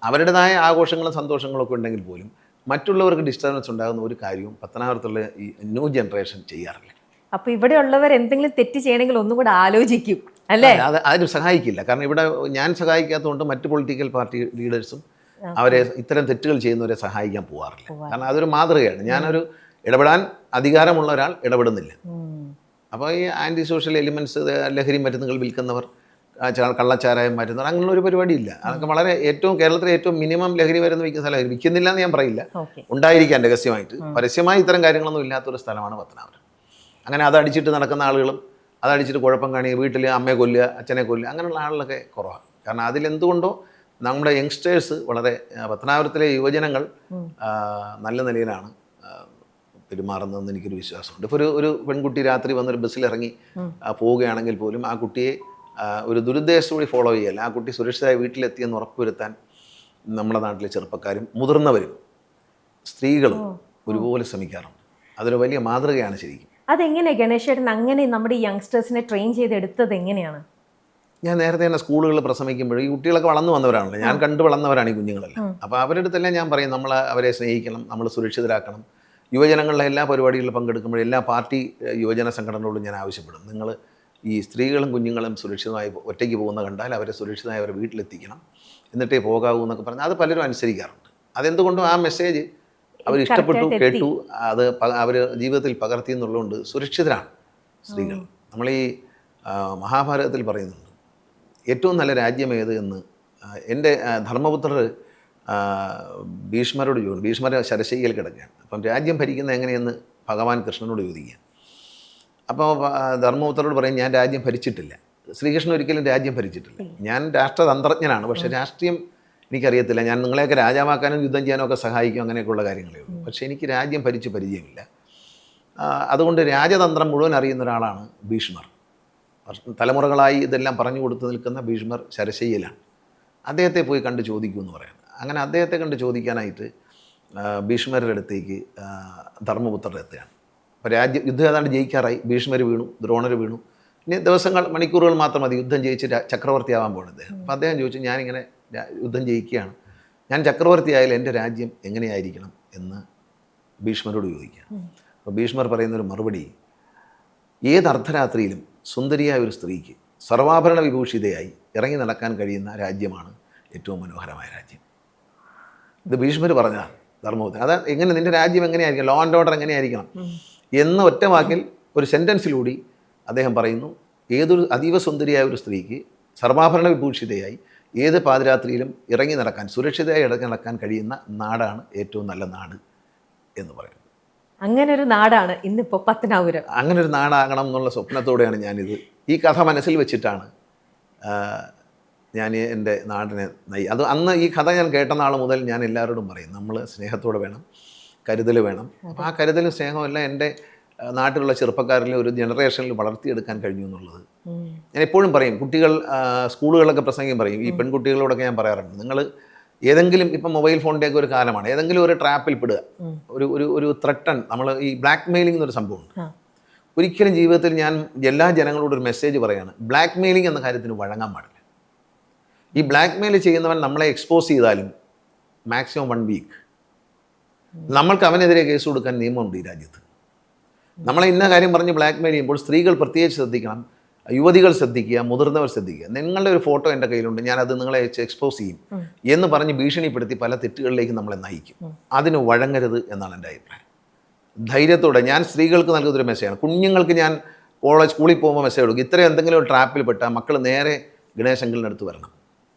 അവരുടേതായ ആഘോഷങ്ങളും സന്തോഷങ്ങളും ഒക്കെ ഉണ്ടെങ്കിൽ പോലും മറ്റുള്ളവർക്ക് ഡിസ്റ്റർബൻസ് ഉണ്ടാകുന്ന ഒരു കാര്യവും പത്തനാപുരത്തുള്ള ഈ ന്യൂ ജനറേഷൻ ചെയ്യാറില്ല. അപ്പൊ ഇവിടെ ഉള്ളവർ എന്തെങ്കിലും തെറ്റ് ചെയ്യണമെങ്കിൽ ഒന്നും കൂടെ ആലോചിക്കും അല്ലേ? അത് ആരും സഹായിക്കില്ല. കാരണം ഇവിടെ ഞാൻ സഹായിക്കാത്തതുകൊണ്ട് മറ്റ് പൊളിറ്റിക്കൽ പാർട്ടി ലീഡേഴ്സും അവരെ ഇത്തരം തെറ്റുകൾ ചെയ്യുന്നവരെ സഹായിക്കാൻ പോകാറില്ല. കാരണം അതൊരു മാതൃകയാണ്. ഞാനൊരു ഇടപെടാൻ അധികാരമുള്ള ഒരാൾ ഇടപെടുന്നില്ല. അപ്പോൾ ഈ ആൻറ്റി സോഷ്യൽ എലിമെൻറ്റ്സ്, ലഹരി മരുന്നുകൾ വിൽക്കുന്നവർ, കള്ളച്ചാരായം മാറ്റുന്നവർ, അങ്ങനെയുള്ള ഒരു പരിപാടിയില്ല. അതൊക്കെ വളരെ കേരളത്തിലെ ഏറ്റവും മിനിമം ലഹരി മരുന്ന് വിൽക്കുന്ന സ്ഥലം. വിൽക്കുന്നില്ല എന്ന് ഞാൻ പറയില്ല, ഉണ്ടായിരിക്കാൻ രഹസ്യമായിട്ട്. പരസ്യമായി ഇത്തരം കാര്യങ്ങളൊന്നും ഇല്ലാത്തൊരു സ്ഥലമാണ് പത്തനാപുരം. അങ്ങനെ അതടിച്ചിട്ട് നടക്കുന്ന ആളുകളും അതടിച്ചിട്ട് കുഴപ്പം കാണുക, വീട്ടിൽ അമ്മയെ കൊല്ലുക, അച്ഛനെ കൊല്ലുക, അങ്ങനെയുള്ള ആളുകളൊക്കെ കുറവാണ്. കാരണം അതിലെന്തുകൊണ്ടോ നമ്മുടെ യങ്സ്റ്റേഴ്സ് വളരെ, പത്തനാപുരത്തിലെ യുവജനങ്ങൾ നല്ല നിലയിലാണ് പെരുമാറുന്നതെന്ന് എനിക്കൊരു വിശ്വാസമുണ്ട്. ഇപ്പോൾ ഒരു പെൺകുട്ടി രാത്രി വന്നൊരു ബസ്സിലിറങ്ങി പോവുകയാണെങ്കിൽ പോലും ആ കുട്ടിയെ ഒരു ദുരുദ്ദേശത്തോടെ ഫോളോ ചെയ്യല്ല. ആ കുട്ടി സുരക്ഷിതമായി വീട്ടിലെത്തിയെന്ന് ഉറപ്പുവരുത്താൻ നമ്മുടെ നാട്ടിലെ ചെറുപ്പക്കാരും മുതിർന്നവരും സ്ത്രീകളും ഒരുപോലെ ശ്രമിക്കാറുണ്ട്. അതൊരു വലിയ മാതൃകയാണ് ശരിക്കും. അതെങ്ങനെയാണ് ഗണേശേട്ടൻ അങ്ങനെ നമ്മുടെ യങ്സ്റ്റേഴ്സിനെ ട്രെയിൻ ചെയ്തെടുത്തത് എങ്ങനെയാണ്? ഞാൻ നേരത്തെ തന്നെ സ്കൂളുകളിൽ പ്രസംഗിക്കുമ്പോൾ ഈ കുട്ടികളൊക്കെ വളർന്നു വന്നവരാണല്ലോ, ഞാൻ കണ്ടു വളർന്നവരാണ് ഈ കുഞ്ഞുങ്ങളെല്ലാം. അപ്പോൾ അവരുടെ അടുത്തെല്ലാം ഞാൻ പറയും, നമ്മൾ അവരെ സ്നേഹിക്കണം, നമ്മൾ സുരക്ഷിതരാക്കണം. യുവജനങ്ങളുടെ എല്ലാ പരിപാടികളിലും പങ്കെടുക്കുമ്പോഴും എല്ലാ പാർട്ടി യുവജന സംഘടനകളോടും ഞാൻ ആവശ്യപ്പെടും, നിങ്ങൾ ഈ സ്ത്രീകളും കുഞ്ഞുങ്ങളും സുരക്ഷിതമായി ഒറ്റയ്ക്ക് പോകുന്ന കണ്ടാൽ അവരെ സുരക്ഷിതമായി അവരെ വീട്ടിലെത്തിക്കണം, എന്നിട്ടേ പോകാവൂ എന്നൊക്കെ പറഞ്ഞാൽ അത് പലരും അനുസരിക്കാറുണ്ട്. അതെന്തുകൊണ്ടും ആ മെസ്സേജ് അവർ ഇഷ്ടപ്പെട്ടു, കേട്ടു, അത് അവർ ജീവിതത്തിൽ പകർത്തി എന്നുള്ളതുകൊണ്ട് സുരക്ഷിതരാണ് സ്ത്രീകൾ. നമ്മൾ ഈ മഹാഭാരതത്തിൽ പറയുന്നുണ്ട് ഏറ്റവും നല്ല രാജ്യം ഏത് എന്ന്. എൻ്റെ ധർമ്മപുത്രർ ഭീഷ്മരോട് ചോദിക്കും. ഭീഷ്മരെ ശരശയ്യയിൽ കിടക്കുകയാണ്. അപ്പം രാജ്യം ഭരിക്കുന്നത് എങ്ങനെയെന്ന് ഭഗവാൻ കൃഷ്ണനോട് ചോദിക്കുക. അപ്പോൾ ധർമ്മപുത്രരോട് പറയും, ഞാൻ രാജ്യം ഭരിച്ചിട്ടില്ല. ശ്രീകൃഷ്ണൻ ഒരിക്കലും രാജ്യം ഭരിച്ചിട്ടില്ല. ഞാൻ രാഷ്ട്രതന്ത്രജ്ഞനാണ്, പക്ഷേ രാഷ്ട്രീയം എനിക്കറിയത്തില്ല. ഞാൻ നിങ്ങളെയൊക്കെ രാജാവാക്കാനും യുദ്ധം ചെയ്യാനും ഒക്കെ സഹായിക്കും, അങ്ങനെയൊക്കെയുള്ള കാര്യങ്ങളേ ഉള്ളൂ. പക്ഷേ എനിക്ക് രാജ്യം ഭരിച്ച് പരിചയമില്ല. അതുകൊണ്ട് രാജതന്ത്രം മുഴുവൻ അറിയുന്ന ഒരാളാണ് ഭീഷ്മർ. തലമുറകളായി ഇതെല്ലാം പറഞ്ഞു കൊടുത്തു നിൽക്കുന്ന ഭീഷ്മർ ശരശയ്യയിലാണ്. അദ്ദേഹത്തെ പോയി കണ്ട് ചോദിക്കൂ എന്ന് പറയുന്നത്. അങ്ങനെ അദ്ദേഹത്തെ കണ്ട് ചോദിക്കാനായിട്ട് ഭീഷ്മരുടെ അടുത്തേക്ക് ധർമ്മപുത്രർ എത്തുകയാണ്. അപ്പോൾ യുദ്ധം ഏതാണ്ട് ജയിക്കാറായി. ഭീഷ്മർ വീണു, ദ്രോണർ വീണു. ഇനി ദിവസങ്ങൾ, മണിക്കൂറുകൾ മാത്രം മതി യുദ്ധം ജയിച്ച് ചക്രവർത്തിയാവാൻ പോകുന്നത് അദ്ദേഹം. അപ്പോൾ അദ്ദേഹം ചോദിച്ചു, ഞാനിങ്ങനെ യുദ്ധം ജയിക്കുകയാണ്, ഞാൻ ചക്രവർത്തിയായാലും എൻ്റെ രാജ്യം എങ്ങനെയായിരിക്കണം എന്ന് ഭീഷ്മരോട് ചോദിക്കുക. അപ്പോൾ ഭീഷ്മർ പറയുന്നൊരു മറുപടി, ഏത് അർദ്ധരാത്രിയിലും സുന്ദരിയായ ഒരു സ്ത്രീക്ക് സർവാഭരണ വിഭൂഷിതയായി ഇറങ്ങി നടക്കാൻ കഴിയുന്ന രാജ്യമാണ് ഏറ്റവും മനോഹരമായ രാജ്യം. ഇത് ഭീഷ്മർ പറഞ്ഞാൽ ധർമ്മപുത്രൻ. അത് എങ്ങനെ, നിൻ്റെ രാജ്യം എങ്ങനെയായിരിക്കണം, ലോ ആൻഡ് ഓർഡർ എങ്ങനെയായിരിക്കണം എന്ന ഒറ്റ വാക്കിൽ ഒരു സെൻറ്റൻസിലൂടെ അദ്ദേഹം പറയുന്നു, ഏതൊരു അതീവ സുന്ദരിയായ ഒരു സ്ത്രീക്ക് സർവാഭരണ വിഭൂഷിതയായി ഏത് പാതിരാത്രിയിലും ഇറങ്ങി നടക്കാൻ, സുരക്ഷിതമായി ഇറങ്ങി നടക്കാൻ കഴിയുന്ന നാടാണ് ഏറ്റവും നല്ല നാട് എന്ന് പറയുന്നത്. അങ്ങനെ ഒരു നാടാണ് ഇന്നിപ്പോൾ പത്തനാപുരം. അങ്ങനെ ഒരു നാടാകണം എന്നുള്ള സ്വപ്നത്തോടെയാണ് ഞാനിത്, ഈ കഥ മനസ്സിൽ വെച്ചിട്ടാണ് ഞാൻ എൻ്റെ നാടിനെ അത് അന്ന് ഈ കഥ ഞാൻ കേട്ട നാൾ മുതൽ ഞാൻ എല്ലാവരോടും പറയും, നമ്മൾ സ്നേഹത്തോടെ വേണം, കരുതൽ വേണം. അപ്പോൾ ആ കരുതലും സ്നേഹമല്ല എൻ്റെ നാട്ടിലുള്ള ചെറുപ്പക്കാരിൽ ഒരു ജനറേഷനിൽ വളർത്തിയെടുക്കാൻ കഴിഞ്ഞു എന്നുള്ളത് ഞാൻ എപ്പോഴും പറയും. കുട്ടികൾ സ്കൂളുകളിലൊക്കെ പ്രസംഗം പറയും, ഈ പെൺകുട്ടികളോടൊക്കെ ഞാൻ പറയാറുണ്ട്, നിങ്ങൾ ഏതെങ്കിലും ഇപ്പം മൊബൈൽ ഫോണിൻ്റെയൊക്കെ ഒരു കാലമാണ്, ഏതെങ്കിലും ഒരു ട്രാപ്പിൽ പെടുക, ഒരു ത്രട്ടൺ, നമ്മൾ ഈ ബ്ലാക്ക് മെയിലിംഗ് എന്നൊരു സംഭവമുണ്ട്. ഒരിക്കലും ജീവിതത്തിൽ ഞാൻ എല്ലാ ജനങ്ങളോടും ഒരു മെസ്സേജ് പറയാണ്, ബ്ലാക്ക് മെയിലിംഗ് എന്ന കാര്യത്തിന് വഴങ്ങാൻ പാടില്ല. ഈ ബ്ലാക്ക് മെയിൽ ചെയ്യുന്നവൻ നമ്മളെ എക്സ്പോസ് ചെയ്താലും മാക്സിമം 1 വീക്ക് നമ്മൾക്ക് അവനെതിരെ കേസ് കൊടുക്കാൻ നിയമമുണ്ട് ഈ രാജ്യത്ത്. നമ്മളെ ഇന്ന കാര്യം പറഞ്ഞ് ബ്ലാക്ക് മെയിൽ ചെയ്യുമ്പോൾ സ്ത്രീകൾ പ്രത്യേകിച്ച് ശ്രദ്ധിക്കണം, യുവതികൾ ശ്രദ്ധിക്കുക, മുതിർന്നവർ ശ്രദ്ധിക്കുക. നിങ്ങളുടെ ഒരു ഫോട്ടോ എൻ്റെ കയ്യിലുണ്ട്, ഞാനത് നിങ്ങളെ എക്സ്പോസ് ചെയ്യും എന്ന് പറഞ്ഞ് ഭീഷണിപ്പെടുത്തി പല തെറ്റുകളിലേക്ക് നമ്മളെ നയിക്കും. അതിന് വഴങ്ങരുത് എന്നാണ് എൻ്റെ അഭിപ്രായം. ധൈര്യത്തോടെ ഞാൻ സ്ത്രീകൾക്ക് നൽകുന്നൊരു മെസ്സേജാണ്. കുഞ്ഞുങ്ങൾക്ക് ഞാൻ സ്കൂളിൽ പോകുമ്പോൾ മെസ്സേജ് കൊടുക്കും, ഇത്രയും എന്തെങ്കിലും ഒരു ട്രാപ്പിൽ പെട്ടാൽ മക്കൾ നേരെ ഗണേശങ്കലിൻ്റെ അടുത്ത് വരണം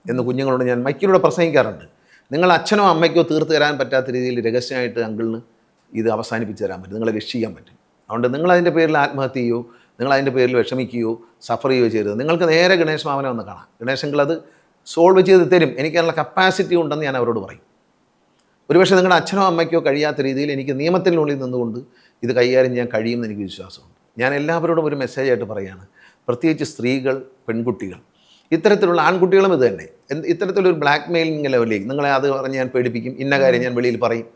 എന്ന് കുഞ്ഞുങ്ങളോട് ഞാൻ മൈക്കിലൂടെ പ്രസംഗിക്കാറുണ്ട്. നിങ്ങൾ അച്ഛനോ അമ്മയ്ക്കോ തീർത്ത് തരാൻ പറ്റാത്ത രീതിയിൽ രഹസ്യമായിട്ട് അങ്കിളിന് ഇത് അവസാനിപ്പിച്ച് തരാൻ പറ്റും, നിങ്ങളെ രക്ഷിക്കാൻ പറ്റും. അതുകൊണ്ട് നിങ്ങളതിൻ്റെ പേരിൽ ആത്മഹത്യ ചെയ്യുകയോ നിങ്ങളതിൻ്റെ പേരിൽ വിഷമിക്കുകയോ സഫർ ചെയ്യുകയോ ചെയ്യരുത്. നിങ്ങൾക്ക് നേരെ ഗണേശ് മാമനെ വന്ന് കാണാം, ഗണേശങ്കൽ അത് സോൾവ് ചെയ്ത് തരും. എനിക്കതിനുള്ള കപ്പാസിറ്റി ഉണ്ടെന്ന് ഞാൻ അവരോട് പറയും. ഒരുപക്ഷെ നിങ്ങളുടെ അച്ഛനോ അമ്മയ്ക്കോ കഴിയാത്ത രീതിയിൽ എനിക്ക് നിയമത്തിനുള്ളിൽ നിന്നുകൊണ്ട് ഇത് കൈകാര്യം ചെയ്യാൻ കഴിയുമെന്ന് എനിക്ക് വിശ്വാസമുണ്ട്. ഞാൻ എല്ലാവരോടും ഒരു മെസ്സേജായിട്ട് പറയുകയാണ്, പ്രത്യേകിച്ച് സ്ത്രീകൾ, പെൺകുട്ടികൾ, ഇത്തരത്തിലുള്ള ആൺകുട്ടികളും ഇത് തന്നെ. ഇത്തരത്തിലൊരു ബ്ലാക്ക് മെയിലിംഗ് ലെവലിലേക്ക് നിങ്ങളെ അത് പറഞ്ഞ് ഞാൻ പേടിപ്പിക്കും, ഇന്ന കാര്യം ഞാൻ വെളിയിൽ പറയും,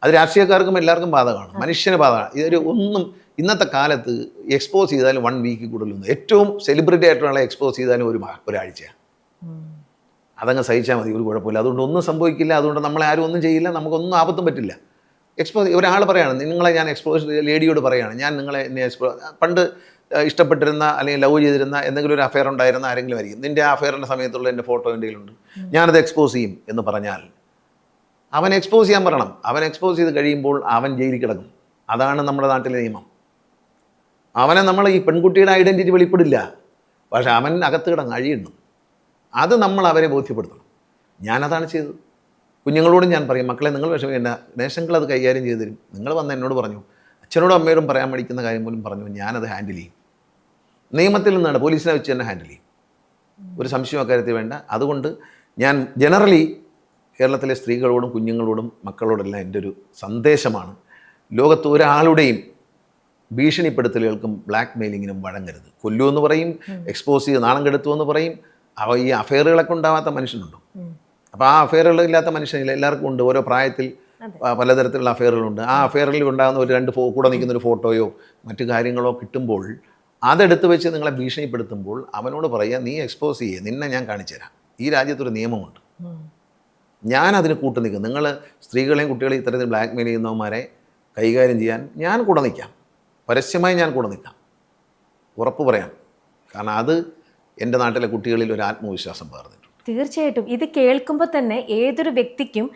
അത് രാഷ്ട്രീയക്കാർക്കും എല്ലാവർക്കും ബാധകമാണ്, മനുഷ്യന് ബാധകമാണ്. ഇതൊരു ഒന്നും ഇന്നത്തെ കാലത്ത് എക്സ്പോസ് ചെയ്താലും 1 വീക്ക് കൂടുതലൊന്നും, ഏറ്റവും സെലിബ്രിറ്റി ആയിട്ടുള്ള എക്സ്പോസ് ചെയ്താലും ഒരാഴ്ചയാണ്. അതങ്ങ് സഹിച്ചാൽ മതി, ഒരു കുഴപ്പമില്ല. അതുകൊണ്ട് ഒന്നും സംഭവിക്കില്ല, അതുകൊണ്ട് നമ്മളെ ആരും ഒന്നും ചെയ്യില്ല, നമുക്കൊന്നും ആപത്തും പറ്റില്ല. ഒരാൾ പറയാണ്, നിങ്ങളെ ഞാൻ ലേഡിയോട് പറയുകയാണ്, ഞാൻ നിങ്ങളെ പണ്ട് ഇഷ്ടപ്പെട്ടിരുന്ന അല്ലെങ്കിൽ ലവ് ചെയ്തിരുന്ന എന്തെങ്കിലും ഒരു അഫെയർ ഉണ്ടായിരുന്ന ആരെങ്കിലും ആയിരിക്കും, നിൻ്റെ ആ അഫെയറിൻ്റെ സമയത്തുള്ള എൻ്റെ ഫോട്ടോ എൻ്റെ കയ്യിലുണ്ട്, ഞാനത് എക്സ്പോസ് ചെയ്യും എന്ന് പറഞ്ഞാൽ അവൻ എക്സ്പോസ് ചെയ്യാൻ പറയണം. അവൻ എക്സ്പോസ് ചെയ്ത് കഴിയുമ്പോൾ അവൻ ജയിലിൽ കിടക്കും. അതാണ് നമ്മുടെ നാട്ടിലെ നിയമം. അവനെ നമ്മൾ ഈ പെൺകുട്ടിയുടെ ഐഡൻറ്റിറ്റി വെളിപ്പെടില്ല, പക്ഷെ അവൻ അകത്ത് കിടന്ന് അഴിയുന്നു. അത് നമ്മൾ അവരെ ബോധ്യപ്പെടുത്തണം. ഞാനതാണ് ചെയ്തത്. കുഞ്ഞുങ്ങളോടും ഞാൻ പറയും, മക്കളെ നിങ്ങൾ വിഷമിക്കേണ്ട, ഗണേശങ്കൽ അത് കൈകാര്യം ചെയ്ത് തരും. നിങ്ങൾ വന്ന് എന്നോട് പറഞ്ഞു, അച്ഛനോടും അമ്മയോടും പറയാൻ മടിക്കുന്ന കാര്യം പോലും പറഞ്ഞു, ഞാനത് ഹാൻഡിൽ ചെയ്യും. നിയമത്തിൽ നിന്നാണ്, പോലീസിനെ വെച്ച് തന്നെ ഹാൻഡിൽ ചെയ്യും. ഒരു സംശയം അക്കാര്യത്തിൽ വേണ്ട. അതുകൊണ്ട് ഞാൻ ജനറലി കേരളത്തിലെ സ്ത്രീകളോടും കുഞ്ഞുങ്ങളോടും മക്കളോടെല്ലാം എൻ്റെ ഒരു സന്ദേശമാണ്, ലോകത്ത് ഒരാളുടെയും ഭീഷണിപ്പെടുത്തലുകൾക്കും ബ്ലാക്ക് മെയിലിങ്ങിനും വഴങ്ങരുത്. കൊല്ലുമെന്ന് പറയും, എക്സ്പോസ് ചെയ്ത് നാണം കെടുത്തുമെന്ന് പറയും. ഈ അഫെയറുകളൊക്കെ ഉണ്ടാവാത്ത മനുഷ്യനുണ്ടോ? അപ്പോൾ ആ അഫെയറുകളില്ലാത്ത മനുഷ്യനില്ല, എല്ലാവർക്കും ഉണ്ട്. ഓരോ പ്രായത്തിൽ പലതരത്തിലുള്ള അഫെയറുകളുണ്ട്. ആ അഫെയറിൽ ഉണ്ടാകുന്ന ഒരു 2 കൂടെ നിൽക്കുന്ന ഒരു ഫോട്ടോയോ മറ്റു കാര്യങ്ങളോ കിട്ടുമ്പോൾ അതെടുത്ത് വെച്ച് നിങ്ങളെ ഭീഷണിപ്പെടുത്തുമ്പോൾ അവനോട് പറയുക, നീ എക്സ്പോസ് ചെയ്യേ, നിന്നെ ഞാൻ കാണിച്ചു തരാം. ഈ രാജ്യത്തൊരു നിയമമുണ്ട്, ഞാൻ അതിന് കൂട്ടു നിൽക്കും. നിങ്ങൾ സ്ത്രീകളെയും കുട്ടികളെയും ഇത്തരത്തിൽ ബ്ലാക്ക് മെയിൽ ചെയ്യുന്നവന്മാരെ കൈകാര്യം ചെയ്യാൻ ഞാൻ കൂടെ നിൽക്കാം, പരസ്യമായി ഞാൻ കൂടെ നിൽക്കാം, ഉറപ്പ് പറയാം. കാരണം അത് എൻ്റെ നാട്ടിലെ കുട്ടികളിൽ ഒരു ആത്മവിശ്വാസം പകർന്നിട്ടുണ്ട്. തീർച്ചയായിട്ടും ഇത് കേൾക്കുമ്പോൾ തന്നെ ഏതൊരു വ്യക്തിക്കും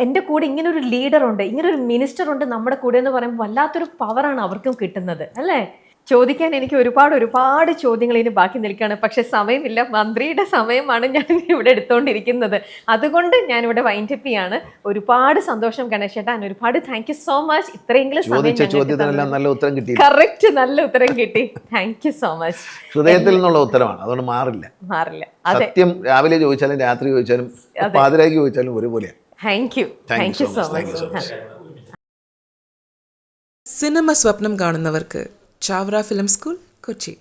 എൻ്റെ കൂടെ ഇങ്ങനൊരു ലീഡറുണ്ട്, ഇങ്ങനൊരു മിനിസ്റ്റർ ഉണ്ട് നമ്മുടെ കൂടെ എന്ന് പറയുമ്പോൾ വല്ലാത്തൊരു പവറാണ് അവർക്കും കിട്ടുന്നത്, അല്ലേ? ചോദിക്കാൻ എനിക്ക് ഒരുപാട് ചോദ്യങ്ങൾ ഇനി ബാക്കി നിൽക്കുകയാണ്. പക്ഷെ സമയമില്ല, മന്ത്രിയുടെ സമയമാണ് ഞാൻ ഇവിടെ എടുത്തുകൊണ്ടിരിക്കുന്നത്. അതുകൊണ്ട് ഞാനിവിടെ വൈൻഡപ്പ് ചെയ്യാണ്. ഒരുപാട് സന്തോഷം ഗണേശേട്ടാ, ഒരുപാട് താങ്ക് യു സോ മച്ച്. ഇത്രയെങ്കിലും കറക്റ്റ് നല്ല ഉത്തരം കിട്ടി. Thank you so much. ഹൃദയത്തിൽ നിന്നുള്ള ഉത്തരമാണ്, അതുകൊണ്ട് മാറില്ല. സത്യം രാവിലെ ചോദിച്ചാലും രാത്രി ചോദിച്ചാലും പാതിരാക്കി ചോദിച്ചാലും ഒരുപോലെയാണ്. Thank you so much. Cinema സ്വപ്നം കാണുന്നവർക്ക് ചാവറ ഫിലിം സ്കൂൾ, കൊച്ചി.